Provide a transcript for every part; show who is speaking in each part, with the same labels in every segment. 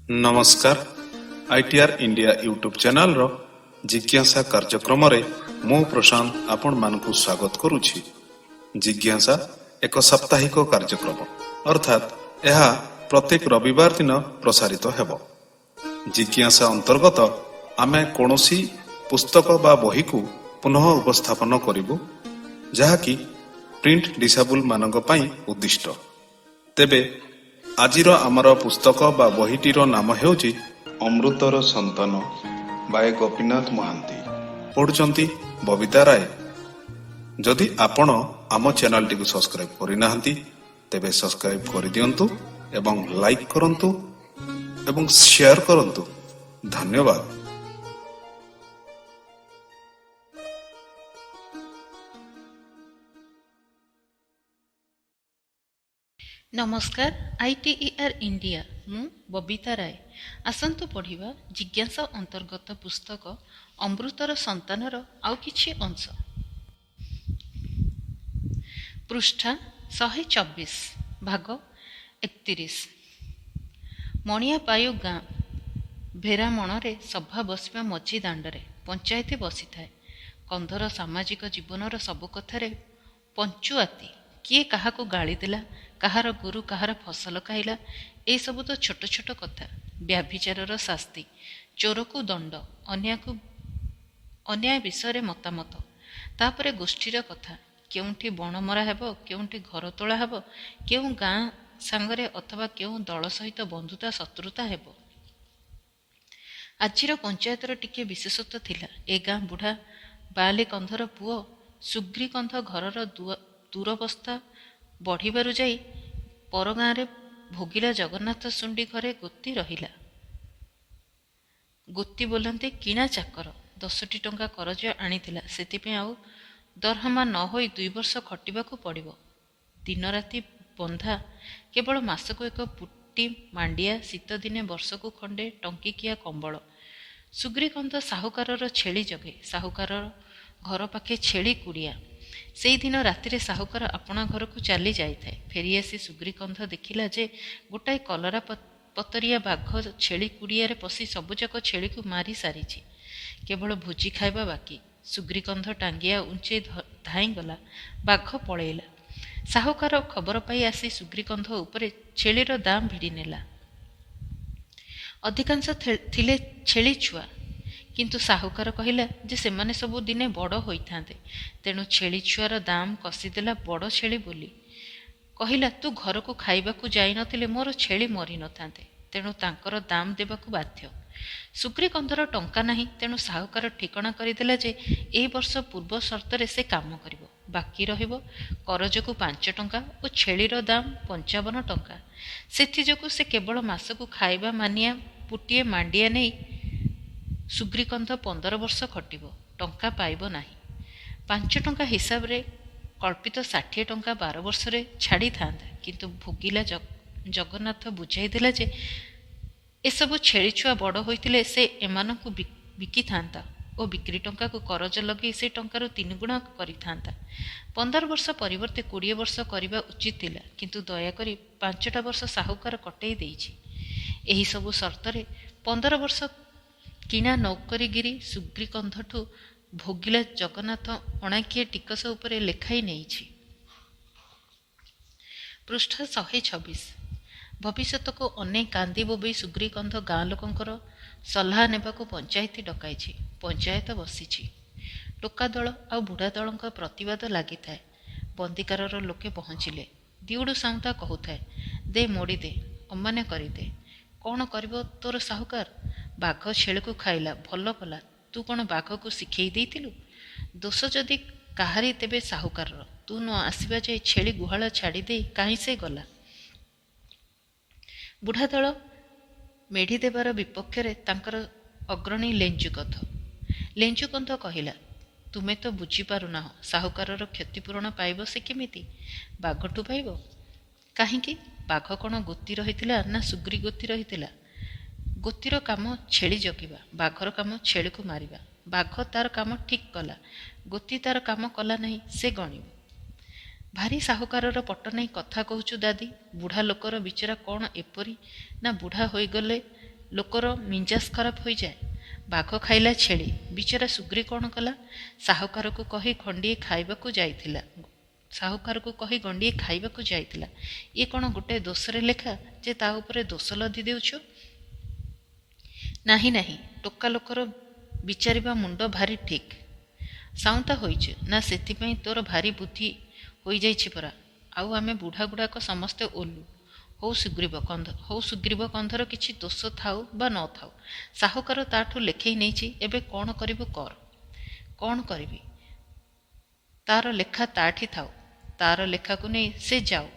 Speaker 1: नमस्कार ITR India YouTube channel रो जिज्ञासा कार्यक्रम रे मु प्रशांत आपण मानकु स्वागत करुछि। जिज्ञासा एक साप्ताहिक कार्यक्रम अर्थात यह प्रत्येक रविवार दिन प्रसारित हेबो। जिज्ञासा अंतर्गत आमे कोनोसी पुस्तक बा बही को पुनः उपस्थापन करिबु जहाँकि प्रिंट डिसेबल मानक पई उद्दिष्ट। तेबे आजिर आमर पुस्तक बा बहीटीर नाम हेउची अमृतर संतान बाय गोपीनाथ महांती, पढ़ुचंती बबिता राय। जदि आपण आम चैनल टी सब्सक्राइब करि नाहंती तेबे सब्सक्राइब करि दियंतु एवं लाइक करंतु एवं शेयर करंतु। धन्यवाद।
Speaker 2: नमस्कार आईटीआर इंडिया मु बबिता राय। आसंतु पढ़िबा जिज्ञासा अंतर्गत पुस्तक अमृतर संतानर आउ किछि अंश। पृष्ठा 124 भाग 31। मणियापायु गाँ भेरामणरे सभा बसिबा मझी दांडरे पंचायती बसी थाए। कंधर सामाजिक जीवनर सबु कथारे पंचुआती। किए काहाको गाली देला, काहार गुरु काहार फसल खाइला, ए सबु तो छोट छोट कथा। व्याभिचारर शास्ति, चोरकु दंड, अन्याय विषय मतामत, तापरे गोष्ठीर कथा। केउठी बणमरा हेबो, केउठी घर तोला हेबो, केउ गाँ सांगरे अथवा केउ दल सहित बंधुता शत्रुता हेबो। आजिर पंचायतर टिके विशेषत्व थिला। ए गाँ बुढ़ा बाली कंधर पुओ सुग्रीकंध घरर दुरवस्था बढ़िबारु जाई पर गाँरे भोगिला जगन्नाथ सुंडी घरे गोती रहिला। गोती बोलते किणा चाकर 10टी टंका करज आनिथिला। सेतिपे आउ दरहमा न होई 2 वर्ष खटिबाकू पड़िबो। दिन राति बंधा केवल मासको एक पुटी मांडिया, शीत दिने वर्षकू खंडे टंकिकिया कंबल। सुग्रीकंध साहुकारर छेली जगे। साहुकार घर पाखे छेली कुड़िया। सेई दिन रातिरे साहुकार अपना घर को चली जाइथाए। फेरी आसी सुग्रीकंध देखिला जे गोटाए कलरा पतरिया बाघ छेली कुड़िया रे पशि सबुजाक छेली को मारी सारिछि। केवल भोजी खाइबा बाकी। सुग्रीकंध टांगिया उंचे धाई गला। बाघ पळेइला। साहुकार खबर पाई आसी सुग्रीकंध उपरे छेलीर दाम भिड़ी नेला। अधिकांश थिले छेली छुआ, किंतु साहुकार कहिला जे सेमाने सबु दिने बड़ होइथांते, तेणु छेली छुआर दाम कसीदेला बड़ छेली बोली। कहिला तू घर को खाइबाकू जाई नथिले मोर छेली मरी नथांते, तेणु तांकर दाम देबाकू बाध्य। सुग्रीकंधर टंका नाही, तेणु साहुकार ठिकणा करिदेला जे ए वर्ष पूर्व शर्तरे से काम करिवो। बाकी रहिबो करजकू 5 टंका और छेलीर दाम 55 टंका। सेथि जोगु से केवल मासकू खाइबा मानिया पुटिए मांडिया नहीं सुग्रीकंध 15 वर्ष खटिबो, टंका पाइबो नाही। 5 टंका हिसाब रे कल्पित 60 टंका 12 वर्ष रे छाड़ी थांदा, किंतु भोगिला जगन्नाथ बुझाई देला जे एसबु छेली छुआ बड़ होइतिले से एमानकु बिकी थांता और बिक्री टंका को करज लगे से टंकार 3 गुणा करि थांता। 15 वर्ष परिवर्ते 20 वर्ष करिबा उचित थिला, किंतु दयाकरी 5टा वर्ष साहुकार कटेई देइछि। एही सबु शर्तरे 15 वर्ष किणा नौकरीगिरी सुग्रीकंधठू भोगिला जगन्नाथ अणाकिए टिकस उपरे लेखाई नेइछि। पृष्ठ 126। भविष्यत को अनेक कांदी बोबई सुग्रीकंध गाँ लोकंकर सलाह नेबाकू पंचायती डकाइछि। पंचायत बसिछि। टोका दल आ बुढ़ा दलଙ୍କ प्रतिवाद लागिथाए। बंदीकारर लोके पहुँचिले। दिउडू साउंता कहुथाए, दे मोड़ी दे, अमान्य करिदे। कौन करिबो तोर साहुकार? बाघ छेळीकू खाइला, भल कला, तू कौन बाघ को शिखेई देइथिलु? दोष जदि काहारी तेबे साहुकारर। तू न आसिबा जाई छेली गुहाल छाड़ी दे काहीं से गला। बुढ़ा दल मेढ़ी देवार विपक्षरे तांकर अग्रणी लेंजुकंध कहिला, तुमे तो बुझी पारु नाह, साहुकारर क्षतिपूरण पाइब से केमिति? बाघठू पाइब काहींकि? बाघ कौन गोती रहितिला ना सुग्री गोती रहितिला? गोतीर काम छेली जगिबा, बाघर काम छेली को मारिबा। बाघ तार काम ठीक कला, गोती तार काम कला नहीं, से गणिब। भारी साहुकारर पट नहीं कथा कहूचु दादी। बुढ़ा लोकर बिचरा कौन एपरी ना बुढ़ा होईगले ଲୋକର ମିଞ୍ଜାସ୍ ଖରାପ ହୋଇଯାଏ। ବାଘ ଖାଇଲା ଛେଳି। ବିଚରା ସୁଗ୍ରୀ କ'ଣ କଲା? ସାହୁକାରକୁ କହି ଗଣ୍ଡିଏ ଖାଇବାକୁ ଯାଇଥିଲା। ଇଏ କ'ଣ ଗୋଟେ ଦୋଷରେ ଲେଖା ଯେ ତା ଉପରେ ଦୋଷ ଲଦି ଦେଉଛୁ? ନାହିଁ ନାହିଁ, ଟୋକା ଲୋକର ବିଚାରିବା ମୁଣ୍ଡ ଭାରି ଠିକ୍। ସାଉଁତା ହୋଇଛୁ ନା ସେଥିପାଇଁ ତୋର ଭାରି ବୁଦ୍ଧି ହୋଇଯାଇଛି ପରା। ଆଉ ଆମେ ବୁଢ଼ାଗୁଡ଼ାକ ସମସ୍ତେ ଓଲୁ। ହଉ ସୁଗ୍ରୀବ କନ୍ଧର କିଛି ଦୋଷ ଥାଉ ବା ନ ଥାଉ, ସାହୁକାର ତାଠୁ ଲେଖେଇ ନେଇଛି, ଏବେ କ'ଣ କରିବୁ କର। କ'ଣ କରିବି? ତାର ଲେଖା ତାଠି ଥାଉ। ତାର ଲେଖାକୁ ନେଇ ସେ ଯାଉ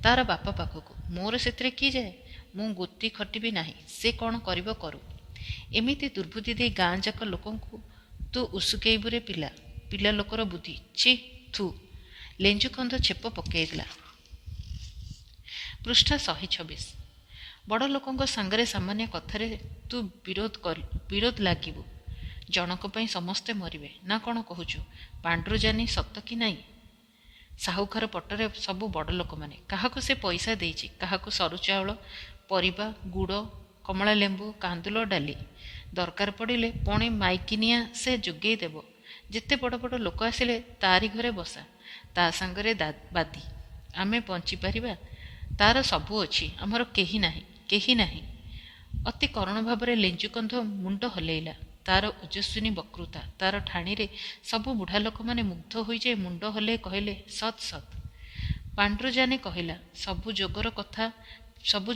Speaker 2: ତାର ବାପ ପାଖକୁ। ମୋର ସେଥିରେ କି ଯାଏ? ମୁଁ ଗୋତି ଖଟିବି ନାହିଁ। ସେ କ'ଣ କରିବ କରୁ। ଏମିତି ଦୁର୍ବୁଦ୍ଧି ଦେଇ ଗାଁ ଯାକ ଲୋକଙ୍କୁ ତୁ ଉସୁକେଇବୁରେ ପିଲା ଲୋକର ବୁଦ୍ଧି। ଛି ଥୁ। ଲେଞ୍ଜୁ କନ୍ଧ ଛେପ ପକେଇଦେଲା। ପୃଷ୍ଠା 126। ବଡ଼ ଲୋକଙ୍କ ସାଙ୍ଗରେ ସାମାନ୍ୟ କଥାରେ ତୁ ବିରୋଧ ଲାଗିବୁ। ଜଣକ ପାଇଁ ସମସ୍ତେ ମରିବେ ନା କ'ଣ କହୁଛୁ? ପାଣ୍ଡ୍ରୁଜାନି ସତ କି ନାହିଁ? ସାହୁକାର ପଟରେ ସବୁ ବଡ଼ ଲୋକମାନେ। କାହାକୁ ସେ ପଇସା ଦେଇଛି, କାହାକୁ ସରୁ ଚାଉଳ, ପରିବା, ଗୁଡ଼, କମଳା ଲେମ୍ବୁ, କାନ୍ଦୁଲ, ଡାଲି। ଦରକାର ପଡ଼ିଲେ ପଣେ ମାଇକିନିଆ ସେ ଯୋଗେଇ ଦେବ। ଯେତେ ବଡ଼ ବଡ଼ ଲୋକ ଆସିଲେ ତାରି ଘରେ ବସା, ତା ସାଙ୍ଗରେ ବାଦି। ଆମେ ବଞ୍ଚିପାରିବା? ତାର ସବୁ ଅଛି, ଆମର କେହି ନାହିଁ। ଅତି କରୁଣ ଭାବରେ ଲେଞ୍ଜୁକନ୍ଧ ମୁଣ୍ଡ ହଲେଇଲା। ତାର ଓଜସ୍ୱିନୀ ବକ୍ତୃତା, ତାର ଠାଣିରେ ସବୁ ବୁଢ଼ା ଲୋକମାନେ ମୁଗ୍ଧ ହୋଇଯାଇ ମୁଣ୍ଡ ହଲେଇ କହିଲେ, ସତ୍ ସତ୍। ପାଣ୍ଡ୍ରୁଜାନି କହିଲା, ସବୁ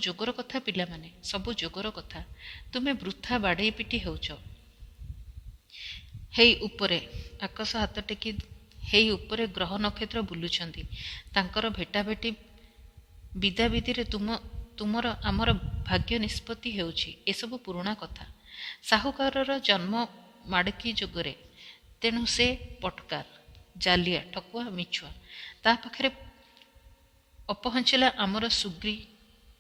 Speaker 2: ଯୋଗର କଥା ପିଲାମାନେ, ସବୁ ଯୋଗର କଥା। ତୁମେ ବୃଥା ବାଡ଼େଇ ପିଟି ହେଉଛ। ହେଇ ଉପରେ ଆକାଶ ହାତ ଟେକି ହେଇ ଉପରେ ଗ୍ରହ ନକ୍ଷତ୍ର ବୁଲୁଛନ୍ତି। ତାଙ୍କର ଭେଟାଭେଟି ବିଦାବିଦିରେ ତୁମର ଆମର ଭାଗ୍ୟ ନିଷ୍ପତ୍ତି ହେଉଛି। ଏସବୁ ପୁରୁଣା କଥା। ସାହୁକାରର ଜନ୍ମ ମାଡ଼କି ଯୁଗରେ। ତେଣୁ ସେ ପଟକାର, ଜାଲିଆ, ଠକୁଆ, ମିଛୁଆ। ତା ପାଖରେ ଅପହଞ୍ଚିଲା ଆମର ସୁଗ୍ରୀ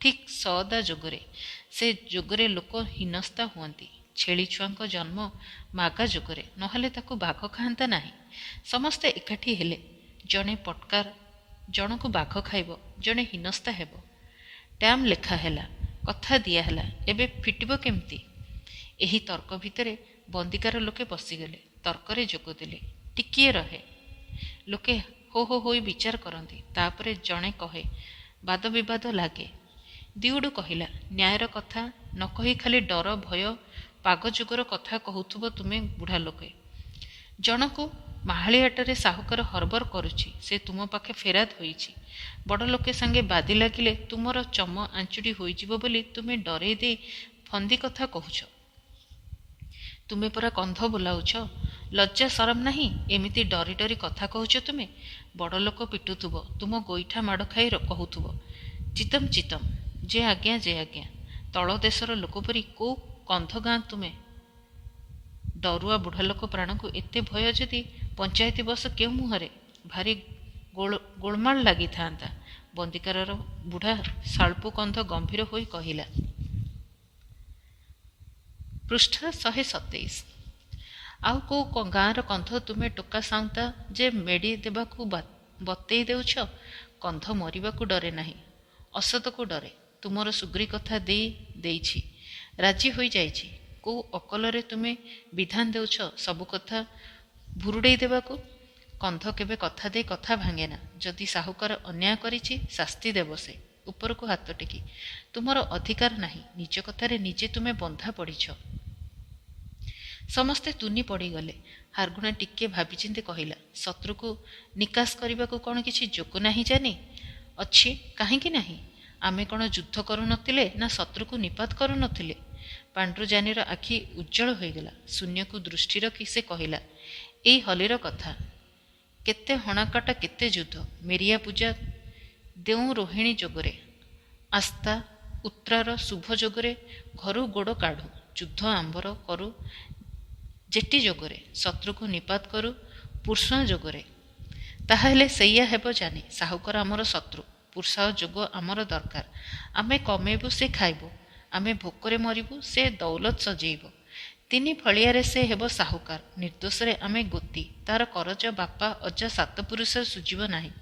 Speaker 2: ଠିକ୍ ସଅଦା ଯୋଗରେ। ସେ ଯୋଗରେ ଲୋକ ହୀନସ୍ତା ହୁଅନ୍ତି। ଛେଳି ଛୁଆଙ୍କ ଜନ୍ମ ମାଗା ଯୋଗରେ, ନହେଲେ ତାକୁ ବାଘ ଖାଆନ୍ତା ନାହିଁ। ସମସ୍ତେ ଏକାଠି ହେଲେ। ଜଣେ ପଟକାର, ଜଣକୁ ବାଘ ଖାଇବ, ଜଣେ ହୀନସ୍ତା ହେବ। ଟ୍ୟାମ୍ ଲେଖା ହେଲା, କଥା ଦିଆହେଲା। ଏବେ ଫିଟିବ କେମିତି? ଏହି ତର୍କ ଭିତରେ ବନ୍ଦିକାର ଲୋକେ ପଶିଗଲେ। ତର୍କରେ ଯୋଗ ଦେଲେ। ଟିକିଏ ରହେ। ଲୋକେ ହୋ ହୋ ହୋଇ ବିଚାର କରନ୍ତି। ତାପରେ ଜଣେ କହେ, ବାଦ ବିବାଦ ଲାଗେ। ଦିଉଡୁ କହିଲା, ନ୍ୟାୟର କଥା ନ କହି ଖାଲି ଡର ଭୟ ପାଗ ଯୁଗର କଥା କହୁଥିବ ତୁମେ ବୁଢ଼ା ଲୋକେ। ଜଣକୁ ମାହାଳିଆଟାରେ ସାହୁକାର ହରବର କରୁଛି, ସେ ତୁମ ପାଖେ ଫେରାଦ ହୋଇଛି। ବଡ଼ ଲୋକେ ସାଙ୍ଗେ ବାଦି ଲାଗିଲେ ତୁମର ଚମ ଆଞ୍ଚୁଡ଼ି ହୋଇଯିବ ବୋଲି ତୁମେ ଡରେଇ ଦେଇ ଫନ୍ଦି କଥା କହୁଛ। ତୁମେ ପରା କନ୍ଧ ବୋଲାଉଛ। ଲଜ୍ଜା ସରମ ନାହିଁ? ଏମିତି ଡରି ଡରି କଥା କହୁଛ ତୁମେ। ବଡ଼ ଲୋକ ପିଟୁଥିବ, ତୁମ ଗୋଇଠା ମାଡ଼ ଖାଇ କହୁଥିବ, ଚିତମ ଚିତମ, ଯେ ଆଜ୍ଞା। ତଳ ଦେଶର ଲୋକ ପରି କୋଉ କନ୍ଧ ଗାଁ ତୁମେ। ଡରୁଆ ବୁଢ଼ା ଲୋକ ପ୍ରାଣକୁ ଏତେ ଭୟ ଯଦି ପଞ୍ଚାୟତି ବସ କେଉଁ ମୁହଁରେ? ଭାରି ଗୋଳମାଳ ଲାଗିଥାନ୍ତା। ବନ୍ଦିକାରର ବୁଢ଼ା ଶାଳ୍ପୁ କନ୍ଧ ଗମ୍ଭୀର ହୋଇ କହିଲା। ପୃଷ୍ଠା 127। ଆଉ କୋଉ ଗାଁର କନ୍ଧ ତୁମେ ଟୋକା ସାଉଁତା ଯେ ମେଡ଼ି ଦେବାକୁ ବତେଇ ଦେଉଛ? କନ୍ଧ ମରିବାକୁ ଡରେ ନାହିଁ, ଅସତକୁ ଡରେ। ତୁମର ସୁଗ୍ରୀ କଥା ଦେଇଛି, ରାଜି ହୋଇଯାଇଛି। କୋଉ ଅକଲରେ ତୁମେ ବିଧାନ ଦେଉଛ ସବୁ କଥା ଭୁରୁଡ଼େଇ ଦେବାକୁ? କନ୍ଧ କେବେ କଥା ଦେଇ କଥା ଭାଙ୍ଗେନା। ଯଦି ସାହୁକାର ଅନ୍ୟାୟ କରିଛି, ଶାସ୍ତି ଦେବ ସେ। ଉପରକୁ ହାତ ଟେକି। ତୁମର ଅଧିକାର ନାହିଁ। ନିଜ କଥାରେ ନିଜେ ତୁମେ ବନ୍ଧା ପଡ଼ିଛ। ସମସ୍ତେ ତୁନି ପଡ଼ିଗଲେ। ହାରଗୁଣା ଟିକିଏ ଭାବିଚିନ୍ତି କହିଲା, ଶତ୍ରୁକୁ ନିକାଶ କରିବାକୁ କ'ଣ କିଛି ଯୋଗ ନାହିଁ ଜାନି? ଅଛି, କାହିଁକି ନାହିଁ? ଆମେ କ'ଣ ଯୁଦ୍ଧ କରୁନଥିଲେ ନା ଶତ୍ରୁକୁ ନିପାତ କରୁନଥିଲେ? ପାଣ୍ଡ୍ରୁଜାନିର ଆଖି ଉଜ୍ଜଳ ହୋଇଗଲା। ଶୂନ୍ୟକୁ ଦୃଷ୍ଟି ରଖି ସେ କହିଲା, ଏଇ ହଲିର କଥା। କେତେ ହଣାକାଟା, କେତେ ଯୁଦ୍ଧ। ମେରିଆ ପୂଜା ଦେଉଁ ରୋହିଣୀ ଯୋଗରେ, ଆସ୍ଥା ଉତ୍ରାର ଶୁଭ ଯୋଗରେ ଘରୁ ଗୋଡ଼ କାଢ଼ୁ, ଯୁଦ୍ଧ ଆମ୍ବର କରୁ ଜେଟି ଯୋଗରେ, ଶତ୍ରୁକୁ ନିପାତ କରୁ ପୁରୁଷାଁ ଯୋଗରେ। ତାହାହେଲେ ସେଇଆ ହେବ ଜାନି। ସାହୁକାର ଆମର ଶତ୍ରୁ, ପୁରୁଷାଁ ଯୋଗ ଆମର ଦରକାର। ଆମେ କମେଇବୁ, ସେ ଖାଇବ। ଆମେ ଭୋକରେ ମରିବୁ, ସେ ଦୌଲତ ସଜେଇବ। ତିନି ଫଳିଆରେ ସେ ହେବ ସାହୁକାର, ନିର୍ଦ୍ଦୋଷରେ ଆମେ ଗୋତି। ତାର କରଜ ବାପା ଅଜା ସାତ ପୁରୁଷ ସୁଝିବ ନାହିଁ।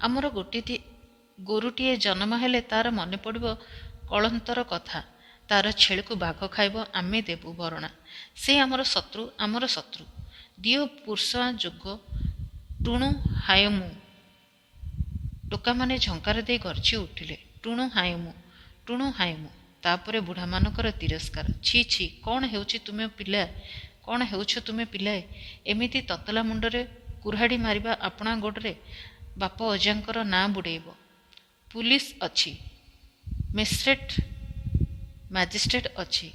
Speaker 2: ଆମର ଗୋରୁଟିଏ ଜନ୍ମ ହେଲେ ତାର ମନେ ପଡ଼ିବ କଳନ୍ତର କଥା। ତାର ଛେଳିକୁ ବାଘ ଖାଇବ, ଆମେ ଦେବୁ ବରଣା। ସେ ଆମର ଶତ୍ରୁ। ଦିଅ ପୁରୁଷ ଯୋଗ ଟୁଣୁ ହାୟ ମୁଁ। ଟୋକାମାନେ ଝଙ୍କାର ଦେଇ ଗର୍ଜି ଉଠିଲେ, ଟୁଣୁ ହାୟ ମୁଁ। ତାପରେ ବୁଢ଼ାମାନଙ୍କର ତିରସ୍କାର। ଛି ଛି, କଣ ହେଉଛ ତୁମେ ପିଲାଏ? ଏମିତି ତତଲା ମୁଣ୍ଡରେ କୁରାଢ଼ି ମାରିବା ଆପଣା ଗୋଡ଼ରେ? ବାପ ଅଜାଙ୍କର ନାଁ ବୁଡ଼େଇବ? ପୁଲିସ ଅଛି, ମାଜିଷ୍ଟ୍ରେଟ ଅଛି,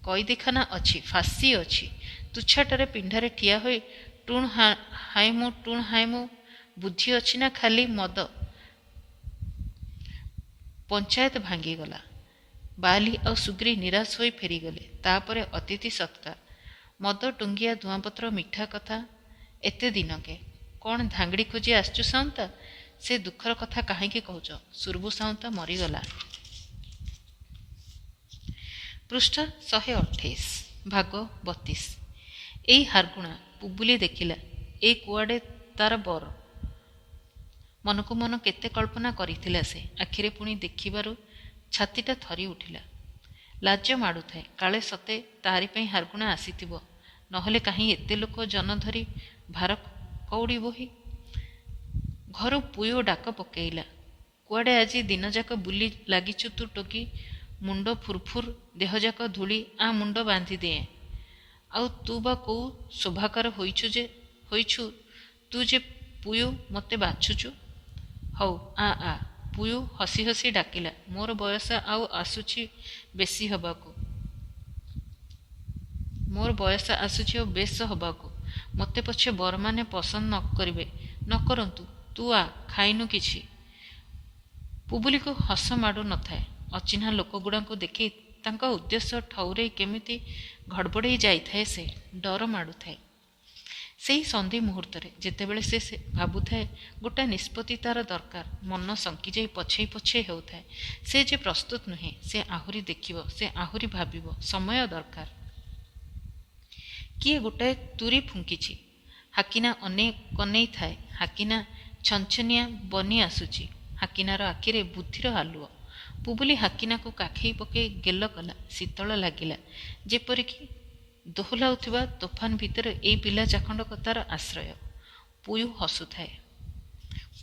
Speaker 2: କଏଦୀଖାନା ଅଛି, ଫାଶୀ ଅଛି। ତୁଚ୍ଛାଟାରେ ପିଣ୍ଡାରେ ଠିଆ ହୋଇ ଟୁଣୁ ହାୟ ମୁଁ। ବୁଦ୍ଧି ଅଛି ନା ଖାଲି ମଦ? ପଞ୍ଚାୟତ ଭାଙ୍ଗିଗଲା। ବାଲି ଆଉ ସୁଗ୍ରୀ ନିରାଶ ହୋଇ ଫେରିଗଲେ। ତାପରେ ଅତିଥି ସତ୍କାର, ମଦ ଟୁଙ୍ଗିଆ ଧୂଆଁପତ୍ର ମିଠା କଥା। ଏତେ ଦିନକେ କଣ ଧାଙ୍ଗଡ଼ି ଖୋଜି ଆସିଛୁ ସାଉନ୍ତା? ସେ ଦୁଃଖର କଥା କାହିଁକି କହୁଛ? ସୁରଭୁ ସାଉନ୍ତା ମରିଗଲା। ପୃଷ୍ଠା 128 ଭାଗ 32। ଏଇ ହାରଗୁଣା ପୁବୁଲି ଦେଖିଲା, ଏ କୁଆଡ଼େ ତାର ବର। ମନକୁ ମନ କେତେ କଳ୍ପନା କରିଥିଲା ସେ। ଆଖିରେ ପୁଣି ଦେଖିବାରୁ ଛାତିଟା ଥରି ଉଠିଲା। ଲାଜ ମାଡ଼ୁଥାଏ, କାଳେ ସତେ ତାରି ପାଇଁ ହାରଗୁଣା ଆସିଥିବ। ନହେଲେ କାହିଁ ଏତେ ଲୋକ ଜନ ଧରି ଭାର କଉଡ଼ି ବୋହି। ଘରୁ ପୁୟୁ ଡାକ ପକେଇଲା, କୁଆଡ଼େ ଆଜି ଦିନଯାକ ବୁଲି ଲାଗିଛୁ ତୁ ଟୋକୀ? ମୁଣ୍ଡ ଫୁରଫୁର, ଦେହଯାକ ଧୂଳି, ଆ ମୁଣ୍ଡ ବାନ୍ଧି ଦେଏଁ। ଆଉ ତୁ ବା କୋଉ ଶୋଭାକାର ହୋଇଛୁ ତୁ ଯେ ପୁୟୁ ମତେ ବାଛୁଛୁ? ହଉ ଆ। ପୁୟୁ ହସି ହସି ଡାକିଲା, ମୋର ବୟସ ଆଉ ଆସୁଛି ବେଶ ହବାକୁ। ମତେ ପଛେ ବରମାନେ ପସନ୍ଦ ନ କରନ୍ତୁ, ତୁ ଆ, ଖାଇନୁ କିଛି। ପୁବୁଲିକୁ ହସ ମାଡ଼ୁ ନଥାଏ। ଅଚିହ୍ନା ଲୋକଗୁଡ଼ାଙ୍କୁ ଦେଖି ତାଙ୍କ ଉଦ୍ଦେଶ୍ୟ ଠଉରେଇ କେମିତି ଘଡ଼ବଡ଼େଇ ଯାଇଥାଏ ସେ। ଡର ମାଡ଼ୁଥାଏ। ସେଇ ସନ୍ଧି ମୁହୂର୍ତ୍ତରେ ଯେତେବେଳେ ସେ ଭାବୁଥାଏ ଗୋଟାଏ ନିଷ୍ପତ୍ତି ତାର ଦରକାର, ମନ ଶଙ୍କିଯାଇ ପଛେଇ ହେଉଥାଏ। ସେ ଯେ ପ୍ରସ୍ତୁତ ନୁହେଁ। ସେ ଆହୁରି ଦେଖିବ, ସେ ଆହୁରି ଭାବିବ, ସମୟ ଦରକାର। କିଏ ଗୋଟାଏ ତୁରୀ ଫୁଙ୍କିଛି। ହାକିନା ଅନେଇ ଥାଏ। ହାକିନା ଛନଛନିଆ ବନି ଆସୁଛି। ହାକିନାର ଆଖିରେ ବୁଦ୍ଧିର ଆଲୁଅ। ପୁବୁଲି ହାକିନାକୁ କାଖେଇ ପକେଇ ଗେଲ କଲା। ଶୀତଳ ଲାଗିଲା, ଯେପରିକି ଦୋହଲାଉଥିବା ତୋଫାନ ଭିତରେ ଏଇ ପିଲା ଚାଖଣ୍ଡକ ତାର ଆଶ୍ରୟ। ପୁୟୁ ହସୁଥାଏ।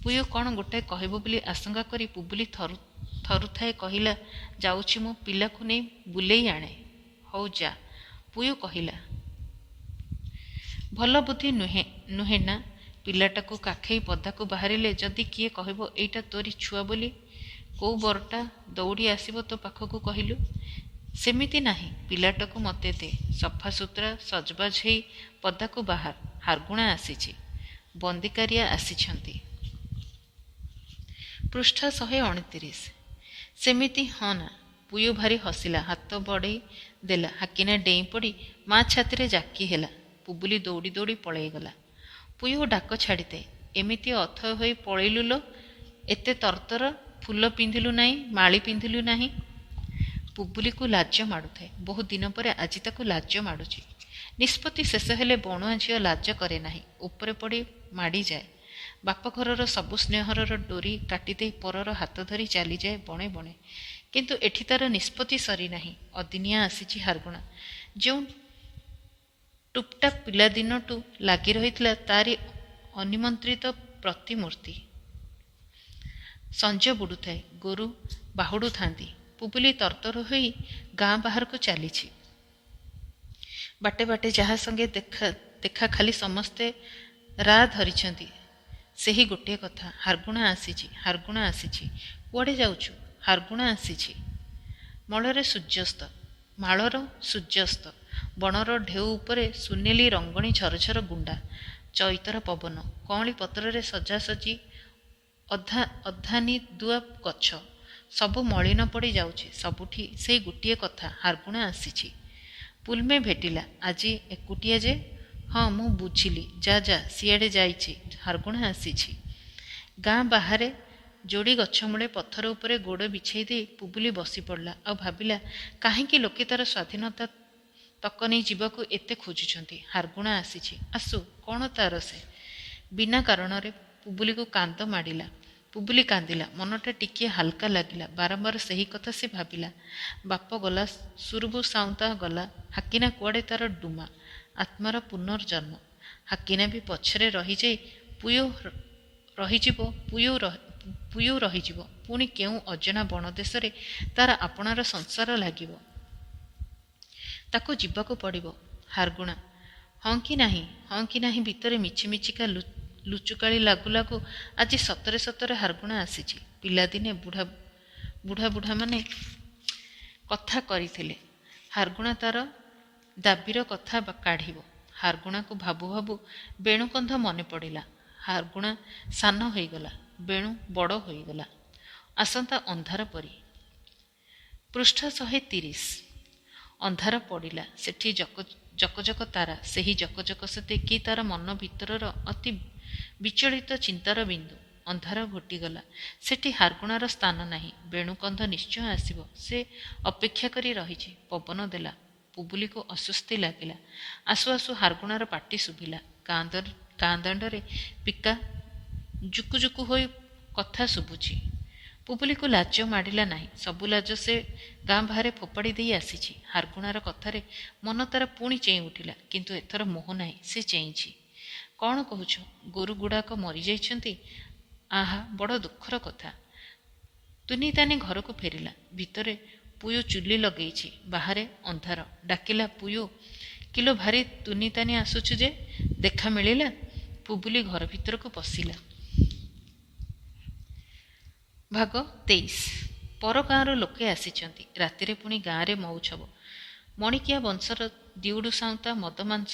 Speaker 2: ପୁୟୁ କଣ ଗୋଟାଏ କହିବ ବୋଲି ଆଶଙ୍କା କରି ପୁବୁଲି ଥରୁଥାଏ। କହିଲା, ଯାଉଛି ମୁଁ ପିଲାକୁ ନେଇ ବୁଲେଇ ଆଣେ। ହଉ ଯା, ପୁୟୁ କହିଲା। ଭଲ ବୁଦ୍ଧି ନୁହେଁ ନା? ପିଲାଟାକୁ କାଖେଇ ପଦାକୁ ବାହାରିଲେ ଯଦି କିଏ କହିବ ଏଇଟା ତୋରି ଛୁଆ ବୋଲି, କୋଉ ବରଟା ଦୌଡ଼ି ଆସିବ ତୋ ପାଖକୁ କହିଲୁ? ସେମିତି ନାହିଁ। ପିଲାଟାକୁ ମତେ ଦେ। ସଫାସୁତୁରା ସଜବାଜ ହେଇ ପଦାକୁ ବାହାର। ହାରଗୁଣା ଆସିଛି, ବନ୍ଦିକାରିଆ ଆସିଛନ୍ତି। ପୃଷ୍ଠା 129। ସେମିତି ହଁ ନା? ପୁୟୁ ଭାରି ହସିଲା, ହାତ ବଢ଼େଇ ଦେଲା। ହାକିନା ଡେଇଁ ପଡ଼ି ମା ଛାତିରେ ଜାକି ହେଲା। ପୁବୁଲି ଦୌଡ଼ି ଦୌଡ଼ି ପଳେଇଗଲା। ପୁୟୁ ଡାକ ଛାଡ଼ିଦେ। ଏମିତି ଅଥୟ ହୋଇ ପଳେଇଲୁ ଲୋ? ଏତେ ତରତର? ଫୁଲ ପିନ୍ଧିଲୁ ନାହିଁ, ମାଳି ପିନ୍ଧିଲୁ ନାହିଁ? ପୁବୁଲିକୁ ଲାଜ ମାଡ଼ୁଥାଏ। ବହୁ ଦିନ ପରେ ଆଜି ତାକୁ ଲାଜ ମାଡ଼ୁଛି। ନିଷ୍ପତ୍ତି ଶେଷ ହେଲେ ବଣୁଆ ଝିଅ ଲାଜ କରେ ନାହିଁ, ଉପରେ ପଡ଼ି ମାଡ଼ିଯାଏ। ବାପଘରର ସବୁ ସ୍ନେହର ଡୋରି କାଟିଦେଇ ପରର ହାତ ଧରି ଚାଲିଯାଏ ବଣେ ବଣେ। କିନ୍ତୁ ଏଠି ତାର ନିଷ୍ପତ୍ତି ସରିନାହିଁ। ଅଦିନିଆ ଆସିଛି ହାରଗୁଣା। ଯେଉଁ ଟୁପ୍ଟାପ୍ ପିଲାଦିନଠୁ ଲାଗି ରହିଥିଲା ତାରି ଅନିମନ୍ତ୍ରିତ ପ୍ରତିମୂର୍ତ୍ତି। ସଞ୍ଜ ବୁଡ଼ୁଥାଏ, ଗୋରୁ ବାହୁଡ଼ୁଥାନ୍ତି। ପୁବୁଲି ତରତର ହୋଇ ଗାଁ ବାହାରକୁ ଚାଲିଛି। ବାଟେ ବାଟେ ଯାହା ସଙ୍ଗେ ଦେଖା ଖାଲି ସମସ୍ତେ ରା ଧରିଛନ୍ତି ସେହି ଗୋଟିଏ କଥା, ହାରଗୁଣା ଆସିଛି। କୁଆଡ଼େ ଯାଉଛୁ? ହାରଗୁଣା ଆସିଛି। ମାଳର ସୂର୍ଯ୍ୟାସ୍ତ। ବଣର ଢେଉ ଉପରେ ସୁନେଲି ରଙ୍ଗଣୀ ଝରଝର ଗୁଣ୍ଡା। ଚଇତର ପବନ। କଅଁଳି ପତ୍ରରେ ସଜାସଜି ଅଧାନିଦୁଆ ଗଛ। ସବୁ ମଳିନ ପଡ଼ି ଯାଉଛି। ସବୁଠି ସେଇ ଗୋଟିଏ କଥା, ହାରଗୁଣା ଆସିଛି। ପୁଲମେ ଭେଟିଲା। ଆଜି ଏକୁଟିଆ ଯେ? ହଁ, ମୁଁ ବୁଝିଲି। ଯା ସିଆଡ଼େ ଯାଇଛି। ହାରଗୁଣା ଆସିଛି। ଗାଁ ବାହାରେ ଯୋଡ଼ି ଗଛମୂଳେ ପଥର ଉପରେ ଗୋଡ଼ ବିଛେଇ ଦେଇ ପୁବୁଲି ବସି ପଡ଼ିଲା। ଆଉ ଭାବିଲା, କାହିଁକି ଲୋକେ ତାର ସ୍ୱାଧୀନତା ତକ ନେଇ ଯିବାକୁ ଏତେ ଖୋଜୁଛନ୍ତି? ହାରଗୁଣା ଆସିଛି, ଆସୁ। କଣ ତାର ସେ? ବିନା କାରଣରେ ପୁବୁଲିକୁ କାନ୍ଦ ମାଡ଼ିଲା। ପୁବୁଲି କାନ୍ଦିଲା। ମନଟା ଟିକିଏ ହାଲକା ଲାଗିଲା। ବାରମ୍ବାର ସେହି କଥା ସେ ଭାବିଲା। ବାପ ଗଲା, ସୁରୁବୁ ସାଉଁତା ଗଲା, ହାକିନା କୁଆଡ଼େ ତାର ଡୁମା। ଆତ୍ମାର ପୁନର୍ଜନ୍ମ। ହାକିନା ବି ପଛରେ ରହିଯାଇ ପୁୟୁ ରହିଯିବ। ପୁଣି କେଉଁ ଅଜଣା ବଣ ଦେଶରେ ତାର ଆପଣାର ସଂସାର ଲାଗିବ। ତାକୁ ଯିବାକୁ ପଡ଼ିବ। ହାରଗୁଣା ହଁ କି ନାହିଁ ଭିତରେ ମିଛିମିଛିକା ଲୁଚୁକାଳି ଲାଗୁ ଲାଗୁ ଆଜି ସତରେ ସତରେ ହାରଗୁଣା ଆସିଛି। ପିଲାଦିନେ ବୁଢ଼ାମାନେ କଥା କରିଥିଲେ ହାରଗୁଣା ତାର ଦାବିର କଥା କାଢ଼ିବ। ହାରଗୁଣାକୁ ଭାବୁ ଭାବୁ ବେଣୁକନ୍ଧ ମନେ ପଡ଼ିଲା। ହାରଗୁଣା ସାନ ହୋଇଗଲା, ବେଣୁ ବଡ଼ ହୋଇଗଲା। ଆସନ୍ତା ଅନ୍ଧାର ପରି। ପୃଷ୍ଠା 130। ଅନ୍ଧାର ପଡ଼ିଲା। ସେଠି ଜକଜକ ତାରା। ସେହି ଜକଜକ ସତେ କି ତାର ମନ ଭିତରର ଅତି ବିଚଳିତ ଚିନ୍ତାର ବିନ୍ଦୁ। ଅନ୍ଧାର ଘୋଟିଗଲା। ସେଠି ହାରଗୁଣାର ସ୍ଥାନ ନାହିଁ। ବେଣୁକନ୍ଧ ନିଶ୍ଚୟ ଆସିବ। ସେ ଅପେକ୍ଷା କରି ରହିଛି। ପବନ ଦେଲା। ପୁବୁଲିକୁ ଅସ୍ୱସ୍ତି ଲାଗିଲା। ଆସୁ ଆସୁ ହାରଗୁଣାର ପାଟି ଶୁଭିଲା। ଗାଁ ଦାଣ୍ଡରେ ପିକା ଜୁକୁଜୁକୁ ହୋଇ କଥା ଶୁଭୁଛି। ପୁବୁଲିକୁ ଲାଜ ମାଡ଼ିଲା ନାହିଁ। ସବୁ ଲାଜ ସେ ଗାଁ ବାହାରେ ଫୋପାଡ଼ି ଦେଇ ଆସିଛି। ହାରଗୁଣାର କଥାରେ ମନ ତାର ପୁଣି ଚେଇଁ ଉଠିଲା। କିନ୍ତୁ ଏଥର ମୋହ ନାହିଁ। ସେ ଚେଇଁଛି। କ'ଣ କହୁଛ? ଗୋରୁଗୁଡ଼ାକ ମରିଯାଇଛନ୍ତି? ଆହା, ବଡ଼ ଦୁଃଖର କଥା। ତୁନି ଘରକୁ ଫେରିଲା। ଭିତରେ ପୁୟୁ ଚୁଲି ଲଗେଇଛି। ବାହାରେ ଅନ୍ଧାର। ଡାକିଲା, ପୁୟୁ କିଲୋ ଭାରି ତୁନି ଆସୁଛୁ ଯେ, ଦେଖା ମିଳିଲା? ପୁବୁଲି ଘର ଭିତରକୁ ପଶିଲା। ଭାଗ 23। ପର ଗାଁର ଲୋକେ ଆସିଛନ୍ତି। ରାତିରେ ପୁଣି ଗାଁରେ ମଉଛବ। ମଣିକିଆ ବଂଶର ଦିଉଡୁ ସାଉଁତା ମଦ ମାଂସ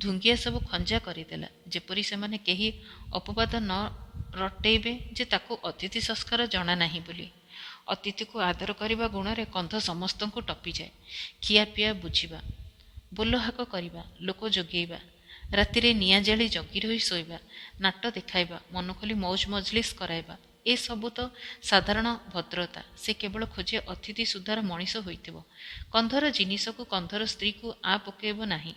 Speaker 2: ଧୁଙ୍ଗିଆ ସବୁ ଖଞ୍ଜା କରିଦେଲା। ଯେପରି ସେମାନେ କେହି ଅପବାଦ ନ ରଟେଇବେ ଯେ ତାକୁ ଅତିଥି ସଂସ୍କାର ଜଣା ନାହିଁ ବୋଲି। ଅତିଥିକୁ ଆଦର କରିବା ଗୁଣରେ କନ୍ଧ ସମସ୍ତଙ୍କୁ ଟପିଯାଏ। ଖିଆପିଆ ବୁଝିବା, ବୋଲହାକ କରିବା, ଲୋକ ଯୋଗେଇବା, ରାତିରେ ନିଆଁ ଜାଳି ଜଗି ରହି ଶୋଇବା, ନାଟ ଦେଖାଇବା, ମନ ଖୋଲି ମୌଜ ମଜଲିସ୍ କରାଇବା, ଏସବୁ ତ ସାଧାରଣ ଭଦ୍ରତା। ସେ କେବଳ ଖୋଜେ ଅତିଥି ସୁଧାର ମଣିଷ ହୋଇଥିବ। କନ୍ଧର ଜିନିଷକୁ, କନ୍ଧର ସ୍ତ୍ରୀକୁ ପକେଇବ ନାହିଁ।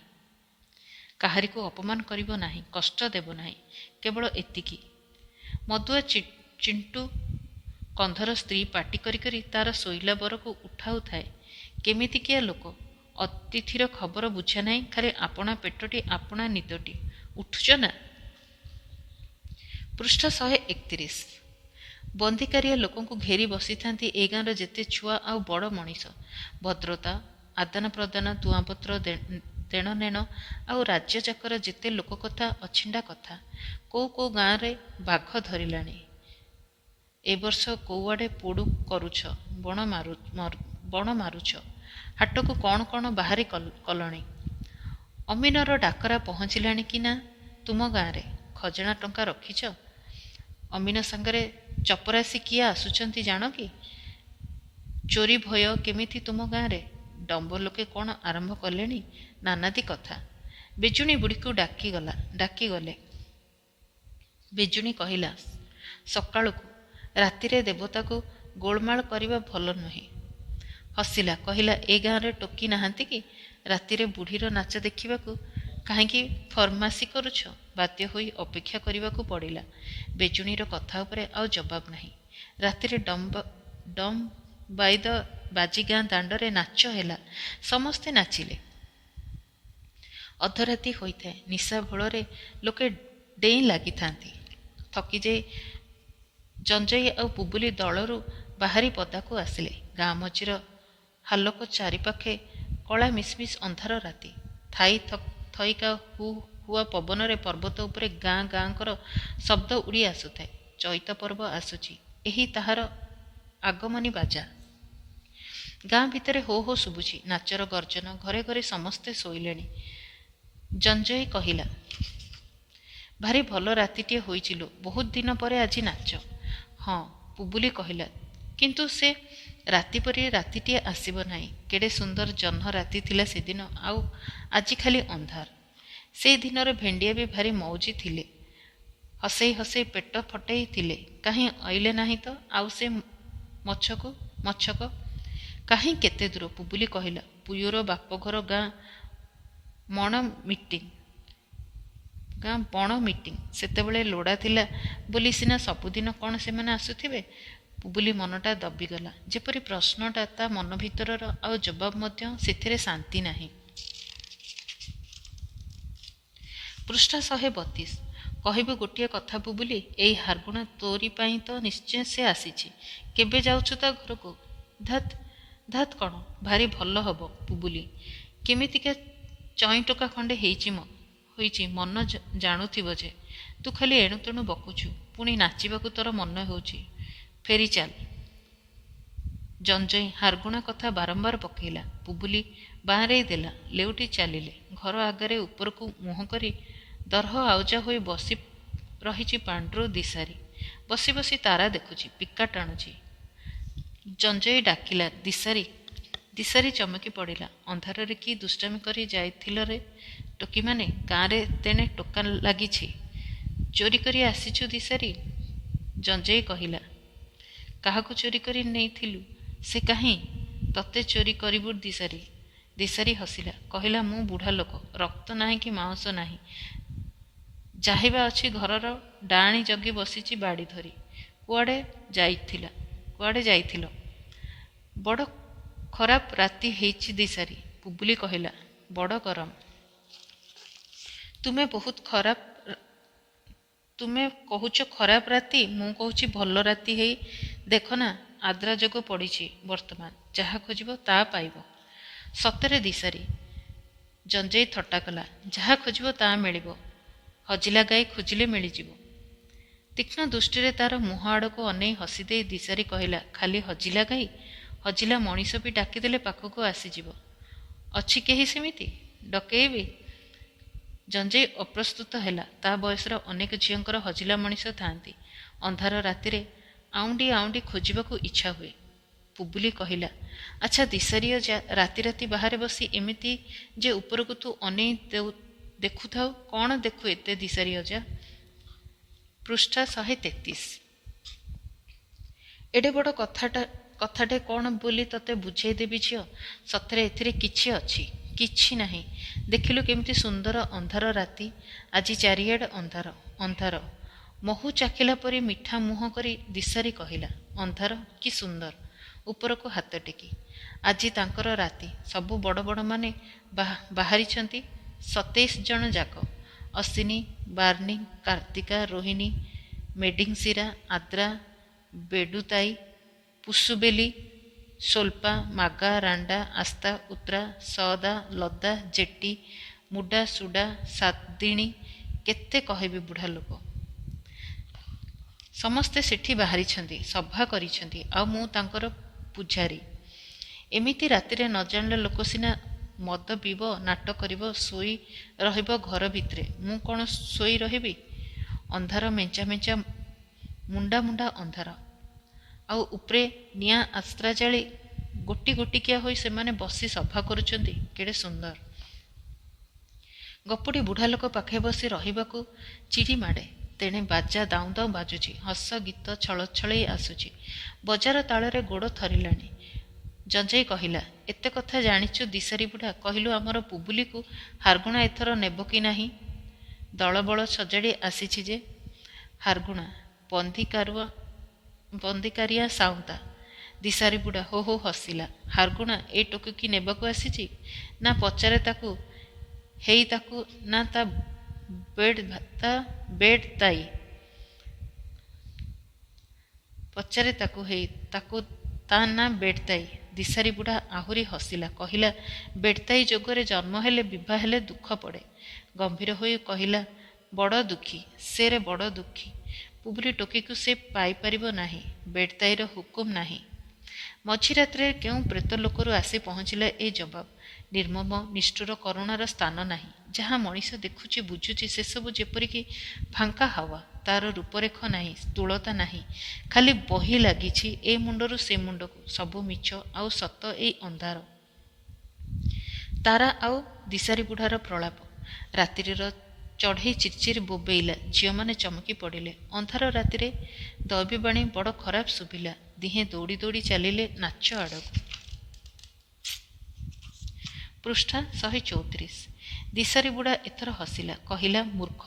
Speaker 2: କାହାରିକୁ ଅପମାନ କରିବ ନାହିଁ, କଷ୍ଟ ଦେବ ନାହିଁ। କେବଳ ଏତିକି। ମଦୁଆ ଚିଣ୍ଟୁ କନ୍ଧର ସ୍ତ୍ରୀ ପାଟି କରି କରି ତାର ଶୋଇଲା ବରକୁ ଉଠାଉଥାଏ। କେମିତିକିଆ ଲୋକ। ଅତିଥିର ଖବର ବୁଝା ନାହିଁ। ଖାଲି ଆପଣା ପେଟଟି, ଆପଣା ନିଦଟି। ଉଠୁଛ ନା? ପୃଷ୍ଠା 131। ବନ୍ଦିକାରିଆ ଲୋକଙ୍କୁ ଘେରି ବସିଥାନ୍ତି ଏ ଗାଁର ଯେତେ ଛୁଆ ଆଉ ବଡ଼ ମଣିଷ। ଭଦ୍ରତା, ଆଦାନ ପ୍ରଦାନ, ତୁଆଁପତ୍ର, ଦେଣନେଣ ଆଉ ରାଜ୍ୟଯାକର ଯେତେ ଲୋକକଥା, ଅଛିଣ୍ଡା କଥା। କୋଉ ଗାଁରେ ବାଘ ଧରିଲାଣି। ଏ ବର୍ଷ କୋଉଆଡ଼େ ପୋଡୁ କରୁଛ, ବଣ ମାରୁଛ। ହାଟକୁ କ'ଣ ବାହାରି କଲଣି। ଅମିନର ଡାକରା ପହଞ୍ଚିଲାଣି କି ନା ତୁମ ଗାଁରେ? ଖଜଣା ଟଙ୍କା ରଖିଛ? ଅମିନ ସାଙ୍ଗରେ ଚପରାସି କିଏ ଆସୁଛନ୍ତି ଜାଣ କି? ଚୋରି ଭୟ କେମିତି ତୁମ ଗାଁରେ? ଡମ୍ବ ଲୋକେ କ'ଣ ଆରମ୍ଭ କଲେଣି? ନାନାଦି କଥା। ବିଜୁଣୀ ବୁଢ଼ୀକୁ ଡାକିଗଲେ। ବିଜୁଣୀ କହିଲା, ସକାଳକୁ। ରାତିରେ ଦେବତାକୁ ଗୋଳମାଳ କରିବା ଭଲ ନୁହେଁ। ହସିଲା, କହିଲା, ଏ ଗାଁରେ ଟୋକି ନାହାନ୍ତି କି ରାତିରେ ବୁଢ଼ୀର ନାଚ ଦେଖିବାକୁ? କାହିଁକି ଫରମାସି କରୁଛ? ବାଧ୍ୟ ହୋଇ ଅପେକ୍ଷା କରିବାକୁ ପଡ଼ିଲା। ବିଜୁଣୀର କଥା ଉପରେ ଆଉ ଜବାବ ନାହିଁ। ରାତିରେ ଡମ୍ ବାଜି ଗାଁ ଦାଣ୍ଡରେ ନାଚ ହେଲା। ସମସ୍ତେ ନାଚିଲେ। ଅଧରାତି ହୋଇଥାଏ। ନିଶା ଭୋଳରେ ଲୋକେ ଡେଇଁ ଲାଗିଥାନ୍ତି। ଥକିଯାଇ ଜଞ୍ଜଇ ଆଉ ପୁବୁଲି ଦଳରୁ ବାହାରି ପଦାକୁ ଆସିଲେ। ଗାଁ ମଝିର ହାଲୋକ ଚାରିପାଖେ କଳା ମିଶମିଶ ଅନ୍ଧାର ରାତି। ଥଇକା ହୁଆ ପବନରେ ପର୍ବତ ଉପରେ ଗାଁଙ୍କର ଶବ୍ଦ ଉଡ଼ି ଆସୁଥାଏ। ଚଇତ ପର୍ବ ଆସୁଛି। ଏହି ତାହାର ଆଗମନୀ ବାଜା। ଗାଁ ଭିତରେ ହୋ ହୋ ଶୁଭୁଛି। ନାଚର ଗର୍ଜନ। ଘରେ ଘରେ ସମସ୍ତେ ଶୋଇଲେଣି। ଜଞ୍ଜଇ କହିଲା, ଭାରି ଭଲ ରାତିଟିଏ ହୋଇଚିଲୋ। ବହୁତ ଦିନ ପରେ ଆଜି ନାଚ। ହଁ, ପୁବୁଲି କହିଲା, କିନ୍ତୁ ସେ ରାତି ପରି ରାତିଟିଏ ଆସିବ ନାହିଁ। କେଡ଼େ ସୁନ୍ଦର ଜହ୍ନ ରାତି ଥିଲା ସେଦିନ। ଆଉ ଆଜି ଖାଲି ଅନ୍ଧାର। ସେଇ ଦିନର ଭେଣ୍ଡିଆ ବି ଭାରି ମଉଜି ଥିଲେ। ହସେଇ ହସେଇ ପେଟ ଫଟେଇ ଥିଲେ। କାହିଁ ଅଇଲେ ନାହିଁ ତ ଆଉ ସେ ମଛକ? କାହିଁ କେତେ ଦୂର? ପୁବୁଲି କହିଲା, ପୁୟୁର ବାପଘର ଗାଁ ମଣ ମିଟିଂ। ଗାଁ ବଣ ମିଟିଂ ସେତେବେଳେ ଲୋଡ଼ା ଥିଲା ବୋଲି ସିନା ସବୁଦିନ କ'ଣ ସେମାନେ ଆସୁଥିବେ। ପୁବୁଲି ମନଟା ଦବିଗଲା। ଯେପରି ପ୍ରଶ୍ନଟା ତା ମନ ଭିତରର, ଆଉ ଜବାବ ମଧ୍ୟ ସେଥିରେ ଶାନ୍ତି ନାହିଁ। ପୃଷ୍ଠା 132। କହିବୁ ଗୋଟିଏ କଥା ପୁବୁଲି, ଏଇ ହାରଗୁଣା ତୋରି ପାଇଁ ତ ନିଶ୍ଚୟ ସେ ଆସିଛି। କେବେ ଯାଉଛୁ ତା ଘରକୁ? ଧାତ୍ ଧାତ୍ କ'ଣ ଭାରି ଭଲ ହବ ପୁବୁଲି। କେମିତିକା ଚଇଁ ଟୋକା ଖଣ୍ଡେ ହୋଇଛି ମନ ଜାଣୁଥିବ ଯେ। ତୁ ଖାଲି ଏଣୁ ତେଣୁ ବକୁଛୁ, ପୁଣି ନାଚିବାକୁ ତୋର ମନ ହେଉଛି। ଫେରି ଚାଲ। ଜଞ୍ଜଇ ହାରଗୁଣା କଥା ବାରମ୍ବାର ପକେଇଲା। ପୁବୁଲି ବାହାରେଇ ଦେଲା। ଲେଉଟି ଚାଲିଲେ। ଘର ଆଗରେ ଉପରକୁ ମୁହଁ କରି ଦରହ ଆଉଜା ହୋଇ ବସି ରହିଛି ପାଣ୍ଡ୍ରୁ ଦିଶାରୀ। ବସି ବସି ତାରା ଦେଖୁଛି, ପିକା ଟାଣୁଛି। ଜଞ୍ଜଇ ଡାକିଲା, ଦିଶାରୀ। ଦିଶାରୀ ଚମକି ପଡ଼ିଲା। ଅନ୍ଧାରରେ କି ଦୁଷ୍ଟାମି କରି ଯାଇଥିଲ ରେ ଟୋକିମାନେ? ଗାଁରେ ତେଣେ ଟୋକା ଲାଗିଛି। ଚୋରି କରି ଆସିଛୁ ଦିଶାରୀ? ଜଞ୍ଜଇ କହିଲା। କାହାକୁ ଚୋରି କରି ନେଇଥିଲୁ? ସେ କାହିଁ ତତେ ଚୋରି କରିବୁ ଦିଶାରୀ? ଦିଶାରୀ ହସିଲା। କହିଲା, ମୁଁ ବୁଢ଼ା ଲୋକ, ରକ୍ତ ନାହିଁ କି ମାଉଁସ ନାହିଁ। ଯାହିବା ଅଛି ଘରର ଡାଆଣି ଜଗି ବସିଛି ବାଡ଼ି ଧରି। କୁଆଡ଼େ ଯାଇଥିଲ? ବଡ଼ ଖରାପ ରାତି ହେଇଛି ଦିଶାରୀ। ପୁବୁଲି କହିଲା, ବଡ଼ ଗରମ। ତୁମେ କହୁଛ ଖରାପ ରାତି, ମୁଁ କହୁଛି ଭଲ ରାତି ହେଇ। ଦେଖ ନା, ଆଦ୍ରା ଯୋଗ ପଡ଼ିଛି ବର୍ତ୍ତମାନ। ଯାହା ଖୋଜିବ ତା ପାଇବ। ସତରେ ଦିଶାରୀ? ଜଞ୍ଜଇ ଥଟ୍ଟା କଲା। ଯାହା ଖୋଜିବ ତା ମିଳିବ। ହଜିଲା ଗାଈ ଖୋଜିଲେ ମିଳିଯିବ। ତୀକ୍ଷ୍ଣ ଦୃଷ୍ଟିରେ ତାର ମୁହଁ ଆଡ଼କୁ ଅନେଇ ହସିଦେଇ ଦିଶାରୀ କହିଲା, ଖାଲି ହଜିଲା ଗାଈ? ହଜିଲା ମଣିଷ ବି ଡାକିଦେଲେ ପାଖକୁ ଆସିଯିବ। ଅଛି କେହି ସେମିତି? ଡକେଇବି? ଜଞ୍ଜଇ ଅପ୍ରସ୍ତୁତ ହେଲା। ତା ବୟସର ଅନେକ ଝିଅଙ୍କର ହଜିଲା ମଣିଷ ଥାଆନ୍ତି। ଅନ୍ଧାର ରାତିରେ ଆଉଣ୍ଡି ଆଉଣ୍ଡି ଖୋଜିବାକୁ ଇଚ୍ଛା ହୁଏ। ପୁବୁଲି କହିଲା, ଆଚ୍ଛା ଦିଶାରୀ ଅଜା, ରାତି ରାତି ବାହାରେ ବସି ଏମିତି ଯେ ଉପରକୁ ତୁ ଅନେଇ ଦେଖୁଥାଉ, କ'ଣ ଦେଖୁ ଏତେ ଦିଶାରୀ ଅଜା? ପୃଷ୍ଠା 133। ଏଡ଼େ ବଡ଼ କଥାଟେ କ'ଣ ବୋଲି ତତେ ବୁଝେଇ ଦେବି ଝିଅ। ସତରେ ଏଥିରେ କିଛି ଅଛି? କିଛି ନାହିଁ। ଦେଖିଲୁ କେମିତି ସୁନ୍ଦର ଅନ୍ଧାର ରାତି। ଆଜି ଚାରିଆଡ଼େ ଅନ୍ଧାର। ମହୁ ଚାଖିଲା ପରି ମିଠା ମୁହଁ କରି ଦିଶାରୀ କହିଲା, ଅନ୍ଧାର କି ସୁନ୍ଦର। ଉପରକୁ ହାତ ଟେକି। ଆଜି ତାଙ୍କର ରାତି। ସବୁ ବଡ଼ ବଡ଼ମାନେ ବାହାରିଛନ୍ତି। 27 ଜଣ ଯାକ। Ashwini, ବାର୍ନି, Kartika, Rohini, ମେଡିଂସିରା, Adra, ବେଡୁତାଇ, ପୁସୁବେଲି, ସୋଲ୍ପା, ମାଗା, ରାଣ୍ଡା, ଆସ୍ତା, ଉତ୍ରା, ସଅଦା, ଲଦା, jetty, MUDA, SUDA, ସାଦିଣୀ, କେତେ କହିବି ବୁଢ଼ା ଲୋକ। ସମସ୍ତେ ସେଠି ବାହାରିଛନ୍ତି, ସଭା କରିଛନ୍ତି, ଆଉ ମୁଁ ତାଙ୍କର ପୂଝାରୀ। ଏମିତି ରାତିରେ ନ ଜାଣିଲେ ଲୋକ ସିନା ମଦ ପିଇବ, ନାଟ କରିବ, ଶୋଇ ରହିବ ଘର ଭିତରେ। ମୁଁ କ'ଣ ଶୋଇ ରହିବି? ଅନ୍ଧାର ମେଞ୍ଚା ମେଞ୍ଚା, ମୁଣ୍ଡା ମୁଣ୍ଡା ଅନ୍ଧାର। ଆଉ ଉପରେ ନିଆଁ ଆସ୍ତ୍ରା ଜାଳି ଗୋଟି ଗୋଟିକିଆ ହୋଇ ସେମାନେ ବସି ସଭା କରୁଛନ୍ତି। କେଡ଼େ ସୁନ୍ଦର। ଗପୁଡ଼ି ବୁଢ଼ା ଲୋକ ପାଖେ ବସି ରହିବାକୁ ଚିଡ଼ି ମାଡ଼େ। ତେଣେ ବାଜା ଦାଉଁ ଦାଉଁ ବାଜୁଛି। ହସ ଗୀତ ଛଳଛଳେଇ ଆସୁଛି। ବଜାର ତାଳରେ ଗୋଡ଼ ଥରିଲାଣି। ଜଞ୍ଜଇ କହିଲା, ଏତେ କଥା ଜାଣିଛୁ ଦିଶାରୀ ବୁଢ଼ା, କହିଲୁ ଆମର ପୁବୁଲିକୁ ହାରଗୁଣା ଏଥର ନେବ କି ନାହିଁ? ଦଳବଳ ସଜାଡ଼ି ଆସିଛି ଯେ। ହାରଗୁଣା? ବନ୍ଦିକାରିଆ ସାଉଁତା। ଦିଶାରୀ ବୁଢ଼ା ହୋ ହୋ ହସିଲା। ହାରଗୁଣା ଏଇ ଟୋକିକି ନେବାକୁ ଆସିଛି? ନା ପଚାରେ ତାକୁ, ହେଇ ତାକୁ ନା ତା ବେଡ୍ ତାଇ। ପଚାରେ ତାକୁ, ହେଇ ତାକୁ ତା ନା ବେଡ୍ତାଇ। ଦିଶାରୀ ବୁଢ଼ା ଆହୁରି ହସିଲା। କହିଲା, ବେଡ୍ତାଇ ଯୋଗରେ ଜନ୍ମ ହେଲେ, ବିଭା ହେଲେ ଦୁଃଖ ପଡ଼େ। ଗମ୍ଭୀର ହୋଇ କହିଲା, ବଡ଼ ଦୁଃଖୀ। ସେରେ ବଡ଼ ଦୁଃଖୀ। ପୁବୁଲି ଟୋକିକୁ ସେ ପାଇପାରିବ ନାହିଁ। ବେଡ୍ତାଇର ହୁକୁମ ନାହିଁ। ମଝି ରାତ୍ରିରେ କେଉଁ ପ୍ରେତ ଲୋକରୁ ଆସି ପହଞ୍ଚିଲା ଏ ଜବାବ। ନିର୍ମମ ନିଷ୍ଠୁର କରୁଣାର ସ୍ଥାନ ନାହିଁ। ଯାହା ମଣିଷ ଦେଖୁଛି ବୁଝୁଛି ସେସବୁ ଯେପରିକି ଫାଙ୍କା ହାୱା। ତାର ରୂପରେଖ ନାହିଁ, ସ୍ଥୂଳତା ନାହିଁ। ଖାଲି ବହି ଲାଗିଛି ଏ ମୁଣ୍ଡରୁ ସେ ମୁଣ୍ଡକୁ। ସବୁ ମିଛ ଆଉ ସତ ଏଇ ଅନ୍ଧାର। ତାରା ଆଉ ଦିଶାରୀ ବୁଢ଼ାର ପ୍ରଳାପ। ରାତ୍ରିର ଚଢ଼େଇ ଚିର୍ଚିର ବୋବେଇଲା। ଝିଅମାନେ ଚମକି ପଡ଼ିଲେ। ଅନ୍ଧାର ରାତିରେ ଦୈବବାଣୀ ବଡ଼ ଖରାପ ଶୁଭିଲା। ଦିହେଁ ଦୌଡ଼ି ଦୌଡ଼ି ଚାଲିଲେ ନାଚ ଆଡ଼କୁ। ପୃଷ୍ଠା 134। ଦିଶାରୀ ବୁଢ଼ା ଏଥର ହସିଲା। କହିଲା, ମୂର୍ଖ,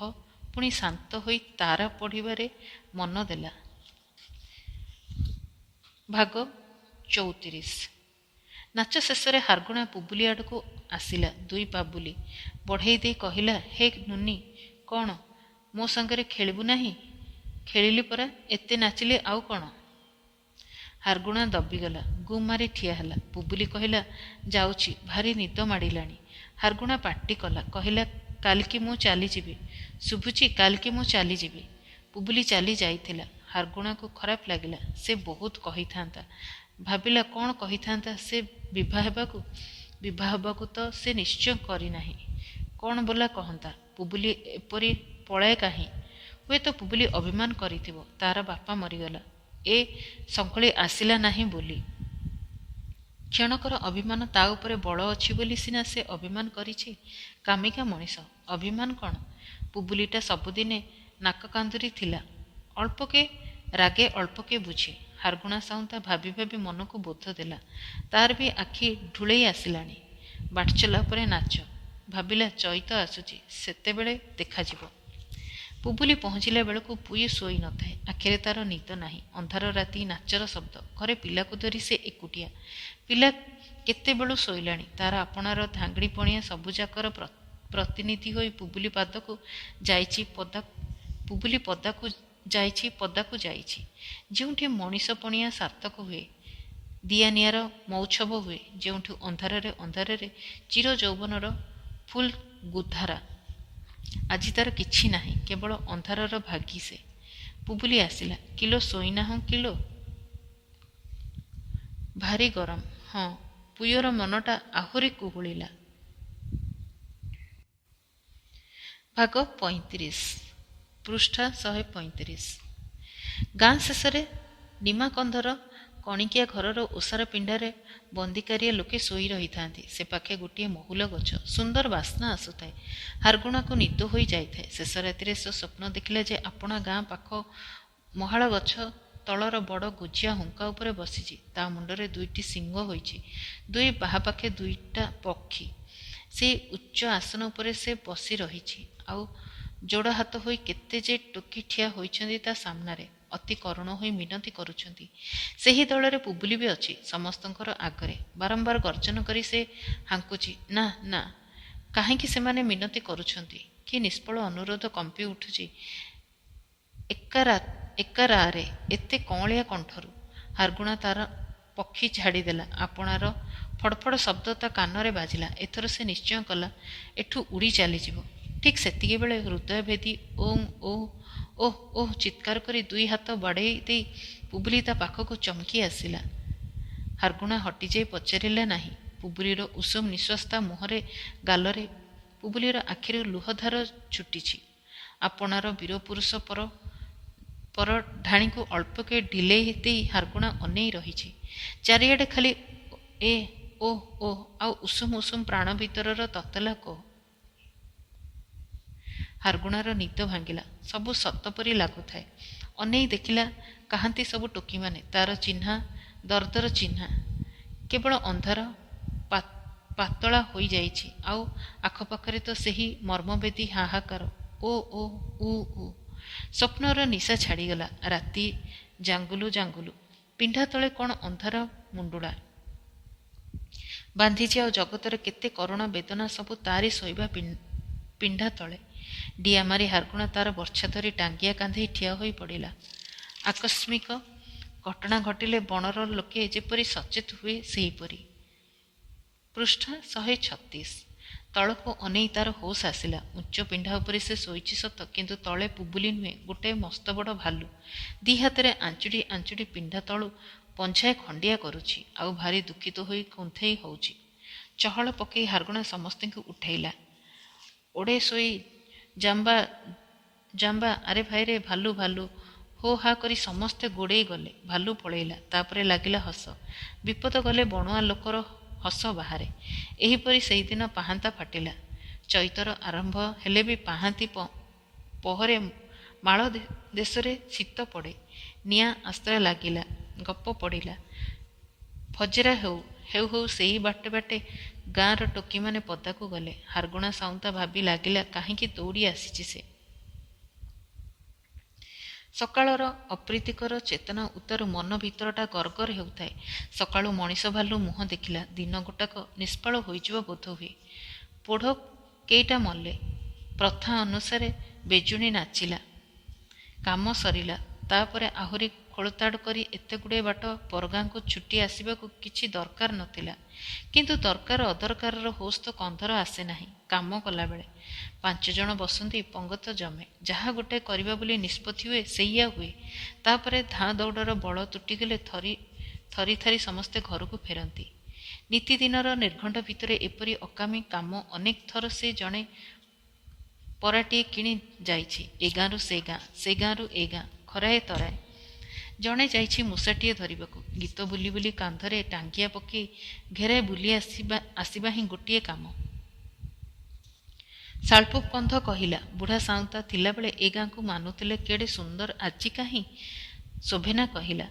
Speaker 2: ପୁଣି ଶାନ୍ତ ହୋଇ ତାରା ପଢ଼ିବାରେ ମନ ଦେଲା। ଭାଗ 34। ନାଚ ଶେଷରେ ହାରଗୁଣା ପୁବୁଲି ଆଡ଼କୁ ଆସିଲା। 2 ପାବୁଲି ବଢ଼େଇ ଦେଇ କହିଲା, ହେ ନୁନି, କ'ଣ ମୋ ସାଙ୍ଗରେ ଖେଳିବୁ ନାହିଁ? ଖେଳିଲି ପରା, ଏତେ ନାଚିଲି ଆଉ କ'ଣ? ହାରଗୁଣା ଦବିଗଲା, ଗୁମ୍ ମାରି ଠିଆ ହେଲା। ପୁବୁଲି କହିଲା, ଯାଉଛି, ଭାରି ନିଦ ମାଡ଼ିଲାଣି। ହାରଗୁଣା ପାଟି କଲା, କହିଲା, କାଲିକି ମୁଁ ଚାଲିଯିବି। ଶୁଭୁଛି, କାଲିକି ମୁଁ ଚାଲିଯିବି। ପୁବୁଲି ଚାଲି ଯାଇଥିଲା। ହାରଗୁଣାକୁ ଖରାପ ଲାଗିଲା। ସେ ବହୁତ କହିଥାନ୍ତା। ଭାବିଲା, କ'ଣ କହିଥାନ୍ତା ସେ ବିଭା ହେବାକୁ ତ ସେ ନିଶ୍ଚୟ କରିନାହିଁ। କ'ଣ ବୋଲା କହନ୍ତା, ପୁବୁଲି ଏପରି ପଳାଏ କାହିଁ? ହୁଏତ ପୁବୁଲି ଅଭିମାନ କରିଥିବ, ତାର ବାପା ମରିଗଲା, ଏ ସଙ୍ଖଳି ଆସିଲା ନାହିଁ ବୋଲି। କ୍ଷଣକର ଅଭିମାନ ତା ଉପରେ ବଳ ଅଛି ବୋଲି ସିନା ସେ ଅଭିମାନ କରିଛି। କାମିକା ମଣିଷ, ଅଭିମାନ କ'ଣ? ପୁବୁଲିଟା ସବୁଦିନେ ନାକ କାନ୍ଦୁରି ଥିଲା। ଅଳ୍ପକେ ରାଗେ, ଅଳ୍ପକେ ବୁଝେ। ହାରଗୁଣା ସାଉନ୍ତା ଭାବି ଭାବି ମନକୁ ବୋଧ ଦେଲା। ତାର ବି ଆଖି ଢୁଳେଇ ଆସିଲାଣି। ବାଟଚଲା ଉପରେ ନାଚ। ଭାବିଲା, ଚଇତ ଆସୁଛି, ସେତେବେଳେ ଦେଖାଯିବ। ପୁବୁଲି ପହଞ୍ଚିଲା ବେଳକୁ ପୁଇ ଶୋଇ ନଥାଏ। ଆଖିରେ ତାର ନିଦ ନାହିଁ। ଅନ୍ଧାର ରାତି, ନାଚର ଶବ୍ଦ। ଘରେ ପିଲାକୁ ଧରି ସେ ଏକୁଟିଆ। ପିଲା କେତେବେଳୁ ଶୋଇଲାଣି। ତାର ଆପଣାର ଧାଙ୍ଗଡ଼ି ପଣିଆ ସବୁଯାକର ପ୍ରତିନିଧି ହୋଇ ପୁବୁଲି ପଦାକୁ ଯାଇଛି। ଯେଉଁଠି ମଣିଷ ପଣିଆ ସାର୍ଥକ ହୁଏ, ଦିଆନିଆର ମଉଛବ ହୁଏ, ଯେଉଁଠି ଅନ୍ଧାରରେ ଚିର ଯୌବନର ଫୁଲ୍ ଗୁଧାରା। ଆଜି ତାର କିଛି ନାହିଁ, କେବଳ ଅନ୍ଧାରର ଭାଗୀ ସେ। ପୁବୁଲି ଆସିଲା। କିଲୋ ଶୋଇନାହୁଁ କିଲୋ? ଭାରି ଗରମ। ହଁ। ପୁଇର ମନଟା ଆହୁରି କୁହୁଳିଲା। ଭାଗ 35। ପୃଷ୍ଠା 135। ଗାଁ ଶେଷରେ ନିମାକନ୍ଧର କଣିକିଆ ଘରର ଓସାର ପିଣ୍ଡାରେ ବନ୍ଦିକାରିଆ ଲୋକେ ଶୋଇ ରହିଥାନ୍ତି। ସେ ପାଖେ ଗୋଟିଏ ମହୁଲ ଗଛ। ସୁନ୍ଦର ବାସ୍ନା ଆସୁଥାଏ। ହାରଗୁଣାକୁ ନିଦ ହୋଇ ଯାଇଥାଏ। ଶେଷ ରାତିରେ ସେ ସ୍ୱପ୍ନ ଦେଖିଲା ଯେ ଆପଣା ଗାଁ ପାଖ ମହାଳ ଗଛ ତଳର ବଡ଼ ଗୋଜିଆ ହୁଙ୍କା ଉପରେ ବସିଛି। ତା ମୁଣ୍ଡରେ 2ଟି ଶିଙ୍ଗ ହୋଇଛି। 2 ବାହା ପାଖେ 2ଟା ପକ୍ଷୀ। ସେଇ ଉଚ୍ଚ ଆସନ ଉପରେ ସେ ବସି ରହିଛି। ଆଉ ଯୋଡ଼ ହାତ ହୋଇ କେତେ ଯେ ଟୋକୀ ଠିଆ ହୋଇଛନ୍ତି ତା ସାମ୍ନାରେ, ଅତି କରୁଣ ହୋଇ ମିନତି କରୁଛନ୍ତି। ସେହି ଦଳରେ ପୁବୁଲି ବି ଅଛି, ସମସ୍ତଙ୍କର ଆଗରେ। ବାରମ୍ବାର ଗର୍ଜନ କରି ସେ ହାଙ୍କୁଛି, ନା ନା। କାହିଁକି ସେମାନେ ମିନତି କରୁଛନ୍ତି? କି ନିଷ୍ଫଳ ଅନୁରୋଧ କମ୍ପି ଉଠୁଛି ଏକାରାରେ ଏତେ କଅଁଳିଆ କଣ୍ଠରୁ। ହାରଗୁଣା ତାର ପକ୍ଷୀ ଛାଡ଼ିଦେଲା। ଆପଣାର ଫଡ଼ଫଡ଼ ଶବ୍ଦ ତା କାନରେ ବାଜିଲା। ଏଥର ସେ ନିଶ୍ଚୟ କଲା, ଏଠୁ ଉଡ଼ି ଚାଲିଯିବ। ଠିକ୍ ସେତିକିବେଳେ ହୃଦୟଭେଦୀ ଓଃ ଚିତ୍କାର କରି 2 ହାତ ବାଡ଼େଇ ଦେଇ ପୁବୁଲି ତା ପାଖକୁ ଚମକି ଆସିଲା। ହାରଗୁଣା ହଟିଯାଇ ପଚାରିଲା ନାହିଁ। ପୁବୁଲିର ଉଷୁମ ନିଶ୍ୱାସ ତା ମୁହଁରେ, ଗାଲରେ। ପୁବୁଲିର ଆଖିରୁ ଲୁହଧାର ଛୁଟିଛି। ଆପଣାର ବୀରପୁରୁଷ ପର ଢାଣିକୁ ଅଳ୍ପକେ ଢିଲେଇ ଦେଇ ହାରଗୁଣା ଅନେଇ ରହିଛି। ଚାରିଆଡ଼େ ଖାଲି ଓଃ ଆଉ ଉଷୁମ ପ୍ରାଣ ଭିତରର ତତଲା କୋହ। ହାରଗୁଣାର ନିଦ ଭାଙ୍ଗିଲା। ସବୁ ସତ ପରି ଲାଗୁଥାଏ। ଅନେଇ ଦେଖିଲା, କାହାନ୍ତି ସବୁ ଟୋକୀମାନେ, ତାର ଚିହ୍ନା, ଦରଦର ଚିହ୍ନା। କେବଳ ଅନ୍ଧାର ପାତଳା ହୋଇଯାଇଛି। ଆଉ ଆଖପାଖରେ ତ ସେହି ମର୍ମବେଦୀ ହାହାକାର, ଉ। ସ୍ୱପ୍ନର ନିଶା ଛାଡ଼ିଗଲା। ରାତି ଜାଙ୍ଗୁଲୁ। ପିଣ୍ଡା ତଳେ କ'ଣ ଅନ୍ଧାର ମୁଣ୍ଡୁଳା ବାନ୍ଧିଛି। ଆଉ ଜଗତର କେତେ କରୁଣା ବେଦନା ସବୁ ତାରି ଶୋଇବା ପିଣ୍ଡା ତଳେ। ଡିଆ ମାରି ହାରଗୁଣା ତାର ବର୍ଚ୍ଛା ଧରି ଟାଙ୍ଗିଆ କାନ୍ଧେଇ ଠିଆ ହୋଇ ପଡ଼ିଲା। ଆକସ୍ମିକ ଘଟଣା ଘଟିଲେ ବଣର ଲୋକେ ଯେପରି ସଚେତ ହୁଏ, ସେହିପରି। ପୃଷ୍ଠା 136। ତଳକୁ ଅନେଇ ତାର ହୋସ୍ ଆସିଲା। ଉଚ୍ଚ ପିଣ୍ଡା ଉପରେ ସେ ଶୋଇଛି ସତ, କିନ୍ତୁ ତଳେ ପୁବୁଲି ନୁହେଁ, ଗୋଟାଏ ମସ୍ତବଡ଼ ଭାଲୁ। 2 ହାତରେ ଆଞ୍ଚୁଡ଼ି ପିଣ୍ଡା ତଳୁ ପଞ୍ଝାଏ ଖଣ୍ଡିଆ କରୁଛି। ଆଉ ଭାରି ଦୁଃଖିତ ହୋଇ କୁନ୍ଥେଇ ହେଉଛି। ଚହଳ ପକେଇ ହାରଗୁଣା ସମସ୍ତଙ୍କୁ ଉଠାଇଲା। ଓଡ଼େ ଶୋଇ ଜାମ୍ବା, ଆରେ ଭାଇରେ ଭାଲୁ। ହୋ ହା କରି ସମସ୍ତେ ଗୋଡ଼େଇ ଗଲେ। ଭାଲୁ ପଳେଇଲା। ତାପରେ ଲାଗିଲା ହସ। ବିପଦ ଗଲେ ବଣୁଆ ଲୋକର ହସ ବାହାରେ। ଏହିପରି ସେହିଦିନ ପାହାନ୍ତା ଫାଟିଲା। ଚଇତର ଆରମ୍ଭ ହେଲେ ବି ପାହାନ୍ତି ପହରେ ମାଳ ଦେଶରେ ଶୀତ ପଡ଼େ। ନିଆଁ ଆସ୍ରା ଲାଗିଲା। ଗପ ପଡ଼ିଲା। ଫଜରା ହେଉ ସେହି ବାଟେ ଗାଁର ଟୋକୀମାନେ ପଦାକୁ ଗଲେ। ହାରଗୁଣା ସାଉନ୍ତା ଭାବି ଲାଗିଲା, କାହିଁକି ଦୌଡ଼ି ଆସିଛି ସେ। ସକାଳର ଅପ୍ରୀତିକର ଚେତନା ଉତ୍ତାରୁ ମନ ଭିତରଟା ଗର୍ଗର ହେଉଥାଏ। ସକାଳୁ ମଣିଷ ଭାଲୁ ମୁହଁ ଦେଖିଲା। ଦିନ ଗୋଟାକ ନିଷ୍ଫଳ ହୋଇଯିବ ବୋଧହୁଏ। ପୋଢ଼ କେଇଟା ମଲେ। ପ୍ରଥା ଅନୁସାରେ ବେଜୁଣୀ ନାଚିଲା। କାମ ସରିଲା। ତାପରେ ଆହୁରି ଖୋଳତାଡ଼ କରି ଏତେଗୁଡ଼ିଏ ବାଟ ପରଗାଁକୁ ଛୁଟି ଆସିବାକୁ କିଛି ଦରକାର ନଥିଲା। କିନ୍ତୁ ଦରକାର ଅଦରକାରର ହୋସ୍ ତ କନ୍ଧର ଆସେ ନାହିଁ। କାମ କଲାବେଳେ 5 ଜଣ ବସନ୍ତି, ପଙ୍ଗତ ଜମେ। ଯାହା ଗୋଟେ କରିବା ବୋଲି ନିଷ୍ପତ୍ତି ହୁଏ ସେଇଆ ହୁଏ। ତାପରେ ଧାଁ ଦୌଡ଼ର ବଳ ତୁଟିଗଲେ ଥରି ଥରି ସମସ୍ତେ ଘରକୁ ଫେରନ୍ତି। ନିତିଦିନର ନିର୍ଘଣ୍ଟ ଭିତରେ ଏପରି ଅକାମୀ କାମ ଅନେକ ଥର ସେ ଜଣେ ପରାଟିଏ କିଣି ଯାଇଛି। ଏ ଗାଁରୁ ସେ ଗାଁ, ସେ ଗାଁରୁ ଏ ଗାଁ, ଖରାଏ ତରାଏ। ଜଣେ ଯାଇଛି ମୂଷାଟିଏ ଧରିବାକୁ। ଗୀତ ବୋଲି ବୋଲି କାନ୍ଧରେ ଟାଙ୍ଗିଆ ପକେଇ ଘେରାଏ ବୁଲି ଆସିବା ହିଁ ଗୋଟିଏ କାମ। ଶାଳ୍ପୁ କନ୍ଧ କହିଲା, ବୁଢ଼ା ସାଉଁତା ଥିଲାବେଳେ ଏ ଗାଁକୁ ମାନୁଥିଲେ କେଡ଼େ ସୁନ୍ଦର, ଆଜି କାହିଁ? ଶୋଭେନା କହିଲା,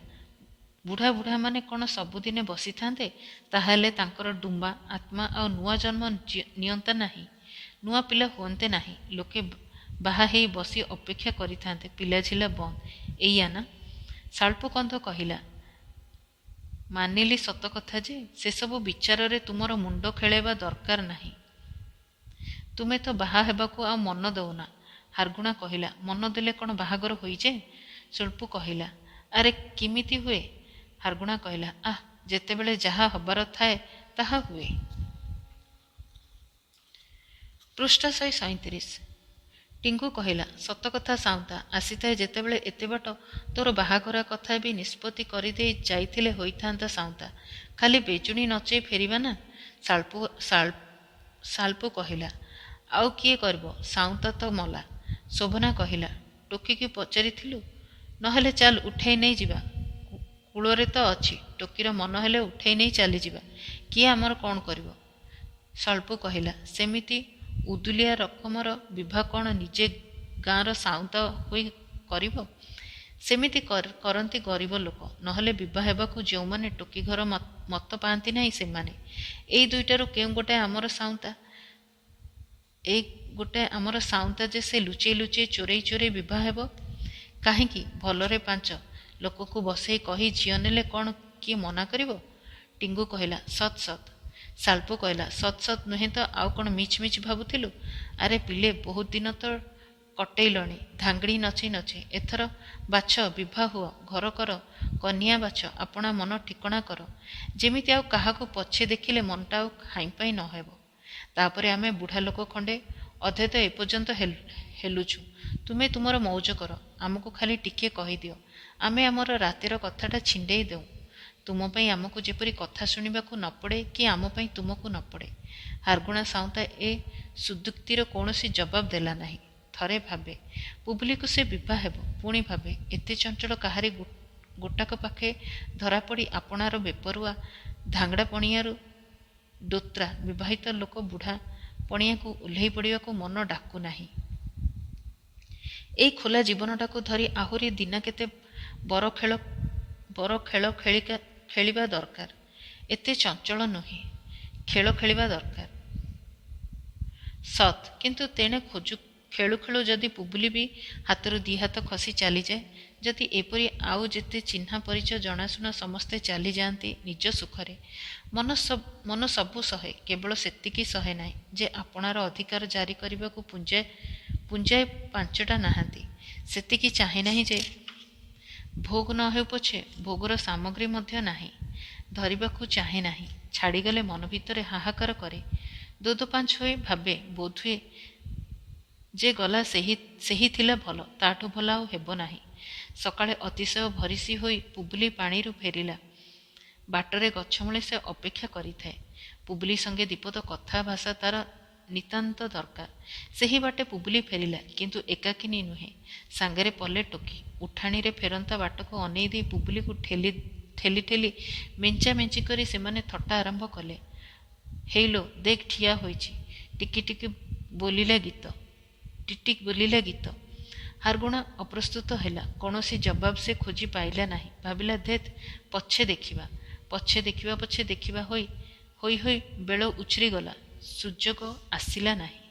Speaker 2: ବୁଢ଼ାମାନେ କ'ଣ ସବୁଦିନେ ବସିଥାନ୍ତେ? ତାହାହେଲେ ତାଙ୍କର ଡୁମ୍ବା ଆତ୍ମା ଆଉ ନୂଆ ଜନ୍ମ ନିଅନ୍ତା ନାହିଁ, ନୂଆ ପିଲା ହୁଅନ୍ତେ ନାହିଁ। ଲୋକେ ବାହା ହେଇ ବସି ଅପେକ୍ଷା କରିଥାନ୍ତେ, ପିଲାଝିଲା ବନ୍ଦ। ଏଇଆ ନା? ଶାଳ୍ପୁ କନ୍ଧ କହିଲା, ମାନିଲି ସତ କଥା ଯେ ସେସବୁ ବିଚାରରେ ତୁମର ମୁଣ୍ଡ ଖେଳେଇବା ଦରକାର ନାହିଁ। ତୁମେ ତ ବାହା ହେବାକୁ ଆଉ ମନ ଦଉନା। ହାରଗୁଣା କହିଲା, ମନ ଦେଲେ କ'ଣ ବାହାଘର ହୋଇଯାଏ? ଶାଳ୍ପୁ କହିଲା, ଆରେ କିମିତି ହୁଏ? ହାରଗୁଣା କହିଲା, ଯେତେବେଳେ ଯାହା ହବାର ଥାଏ ତାହା ହୁଏ। ପୃଷ୍ଠ 137। ଟିଙ୍ଗୁ କହିଲା, ସତକଥା ସାଉଁତା, ଆସିଥାଏ ଯେତେବେଳେ ଏତେ ବାଟ, ତୋର ବାହାଘର କଥା ବି ନିଷ୍ପତ୍ତି କରିଦେଇ ଯାଇଥିଲେ ହୋଇଥାନ୍ତା ସାଉଁତା। ଖାଲି ବେଜୁଣୀ ନଚେଇ ଫେରିବା ନା? ଶାଳ୍ପୁ କହିଲା, ଆଉ କିଏ କରିବ? ସାଉଁତା ତ ମଲା। ଶୋଭନା କହିଲା, ଟୋକିକି ପଚାରିଥିଲୁ? ନହେଲେ ଚାଲ ଉଠେଇ ନେଇ ଯିବା। କୂଳରେ ତ ଅଛି। ଟୋକିର ମନ ହେଲେ ଉଠେଇ ନେଇ ଚାଲିଯିବା। କିଏ ଆମର କ'ଣ କରିବ? ଶାଳ୍ପୁ କହିଲା, ସେମିତି ଉଦୁଲିଆ ରକମର ବିଭା କ'ଣ ନିଜେ ଗାଁର ସାଉଁତା ହୋଇ କରିବ? ସେମିତି କରନ୍ତି ଗରିବ ଲୋକ। ନହେଲେ ବିବାହ ହେବାକୁ ଯେଉଁମାନେ ଟୋକି ଘର ମତ ପାଆନ୍ତି ନାହିଁ ସେମାନେ। ଏଇ ଦୁଇଟାରୁ କେଉଁ ଗୋଟେ ଆମର ସାଉଁତା? ଏଇ ଗୋଟେ ଆମର ସାଉଁତା ଯେ ସେ ଲୁଚେଇ ଲୁଚେଇ ଚୋରେଇ ବିବାହ ହେବ? କାହିଁକି? ଭଲରେ 5 ଲୋକକୁ ବସେଇ କହି ଝିଅ ନେଲେ କ'ଣ କିଏ ମନା କରିବ? ଟିଙ୍ଗୁ କହିଲା, ସତ୍ ସତ୍। ଶାଳ୍ପୁ କହିଲା, ସତ୍ ନୁହେଁ ତ ଆଉ କ'ଣ ମିଛ ଭାବୁଥିଲୁ? ଆରେ ପିଲେ, ବହୁତ ଦିନ ତ କଟେଇଲଣି ଧାଙ୍ଗଡ଼ି ନଚେଇ। ଏଥର ବାଛ, ବିଭା ହୁଅ, ଘର କର, କନିଆ ବାଛ, ଆପଣା ମନ ଠିକଣା କର। ଯେମିତି ଆଉ କାହାକୁ ପଛେ ଦେଖିଲେ ମନଟା ଆଉ ହାଇଁପାଇଁ ନ ହେବ। ତାପରେ ଆମେ ବୁଢ଼ା ଲୋକ ଖଣ୍ଡେ ଅଧେ ତ ଏପର୍ଯ୍ୟନ୍ତ ହେଲୁଛୁ। ତୁମେ ତୁମର ମଉଜ କର। ଆମକୁ ଖାଲି ଟିକିଏ କହିଦିଅ, ଆମେ ଆମର ରାତିର କଥାଟା ଛିଣ୍ଡେଇ ଦେଉ। ତୁମ ପାଇଁ ଆମକୁ ଯେପରି କଥା ଶୁଣିବାକୁ ନ ପଡ଼େ କି ଆମ ପାଇଁ ତୁମକୁ ନ ପଡ଼େ। ହାରଗୁଣା ସାଉଁତା ଏ ସୁଦୁକ୍ତିର କୌଣସି ଜବାବ ଦେଲା ନାହିଁ। ଥରେ ଭାବେ ବୁବୁଲିକୁ ସେ ବିଭା ହେବ, ପୁଣି ଭାବେ ଏତେ ଚଞ୍ଚଳ କାହାରି ଗୋଟାକ ପାଖେ ଧରାପଡ଼ି ଆପଣାର ବେପରୁଆ ଧାଙ୍ଗଡ଼ା ପଣିଆରୁ ଦୋତ୍ରା ବିବାହିତ ଲୋକ ବୁଢ଼ା ପଣିଆକୁ ଓହ୍ଲେଇ ପଡ଼ିବାକୁ ମନ ଡାକୁ ନାହିଁ। ଏଇ ଖୋଲା ଜୀବନଟାକୁ ଧରି ଆହୁରି ଦିନା କେତେ ବର ଖେଳ ଖେଳିବା ଦରକାର। ଏତେ ଚଞ୍ଚଳ ନୁହେଁ। ଖେଳ ଖେଳିବା ଦରକାର। ସତ୍, କିନ୍ତୁ ତେଣେ ଖେଳୁ ଖେଳୁ ଯଦି ବୁବୁଲି ବି ହାତରୁ 2 ହାତ ଖସି ଚାଲିଯାଏ, ଯଦି ଏପରି ଆଉ ଯେତେ ଚିହ୍ନା ପରିଚୟ ଜଣାଶୁଣା ସମସ୍ତେ ଚାଲିଯାଆନ୍ତି ନିଜ ସୁଖରେ, ମନ ସବୁ ସହେ, କେବଳ ସେତିକି ସହେ ନାହିଁ ଯେ ଆପଣାର ଅଧିକାର ଜାରି କରିବାକୁ ପୁଞ୍ଜାଏ 5ଟା ନାହାନ୍ତି। ସେତିକି ଚାହେଁ ନାହିଁ ଯେ ଭୋଗ ନ ହେଉ ପଛେ ଭୋଗର ସାମଗ୍ରୀ ମଧ୍ୟ ନାହିଁ। ଧରିବାକୁ ଚାହେଁ ନାହିଁ। ଛାଡ଼ିଗଲେ ମନ ଭିତରେ ହାହାକାର କରେ। ଦୋଦୋପାଞ୍ଚ ହୋଇ ଭାବେ, ବୋଧହୁଏ ଯେ ଗଲା ସେହି ଥିଲା ଭଲ, ତାଠୁ ଭଲ ଆଉ ହେବ ନାହିଁ। ସକାଳେ ଅତିଶୟ ଭରିସି ହୋଇ ପୁବୁଲି ପାଣିରୁ ଫେରିଲା। ବାଟରେ ଗଛମୂଳେ ସେ ଅପେକ୍ଷା କରିଥାଏ। ପୁବୁଲି ସଙ୍ଗେ ଦୀପଦ କଥା ଭାଷା ତାର ନିତାନ୍ତ ଦରକାର। ସେହି ବାଟେ ପୁବୁଲି ଫେରିଲା, କିନ୍ତୁ ଏକାକିନୀ ନୁହେଁ, ସାଙ୍ଗରେ ପଲେ ଟୋକି। ଉଠାଣିରେ ଫେରନ୍ତା ବାଟକୁ ଅନେଇ ଦେଇ ପୁବୁଲିକୁ ଠେଲି ମେଞ୍ଚା କରି ସେମାନେ ଥଟ୍ଟା ଆରମ୍ଭ କଲେ। ହେଇଲୋ, ଦେଖ ଠିଆ ହୋଇଛି, ଟିକି ବୋଲିଲା ଗୀତ। ହାରଗୁଣା ଅପ୍ରସ୍ତୁତ ହେଲା। କୌଣସି ଜବାବ ସେ ଖୋଜି ପାଇଲା ନାହିଁ। ଭାବିଲା, ଧେତ୍, ପଛେ ଦେଖିବା ହୋଇ ବେଳ ଉଛୁରି ଗଲା। ସୁଯୋଗ ଆସିଲା ନାହିଁ।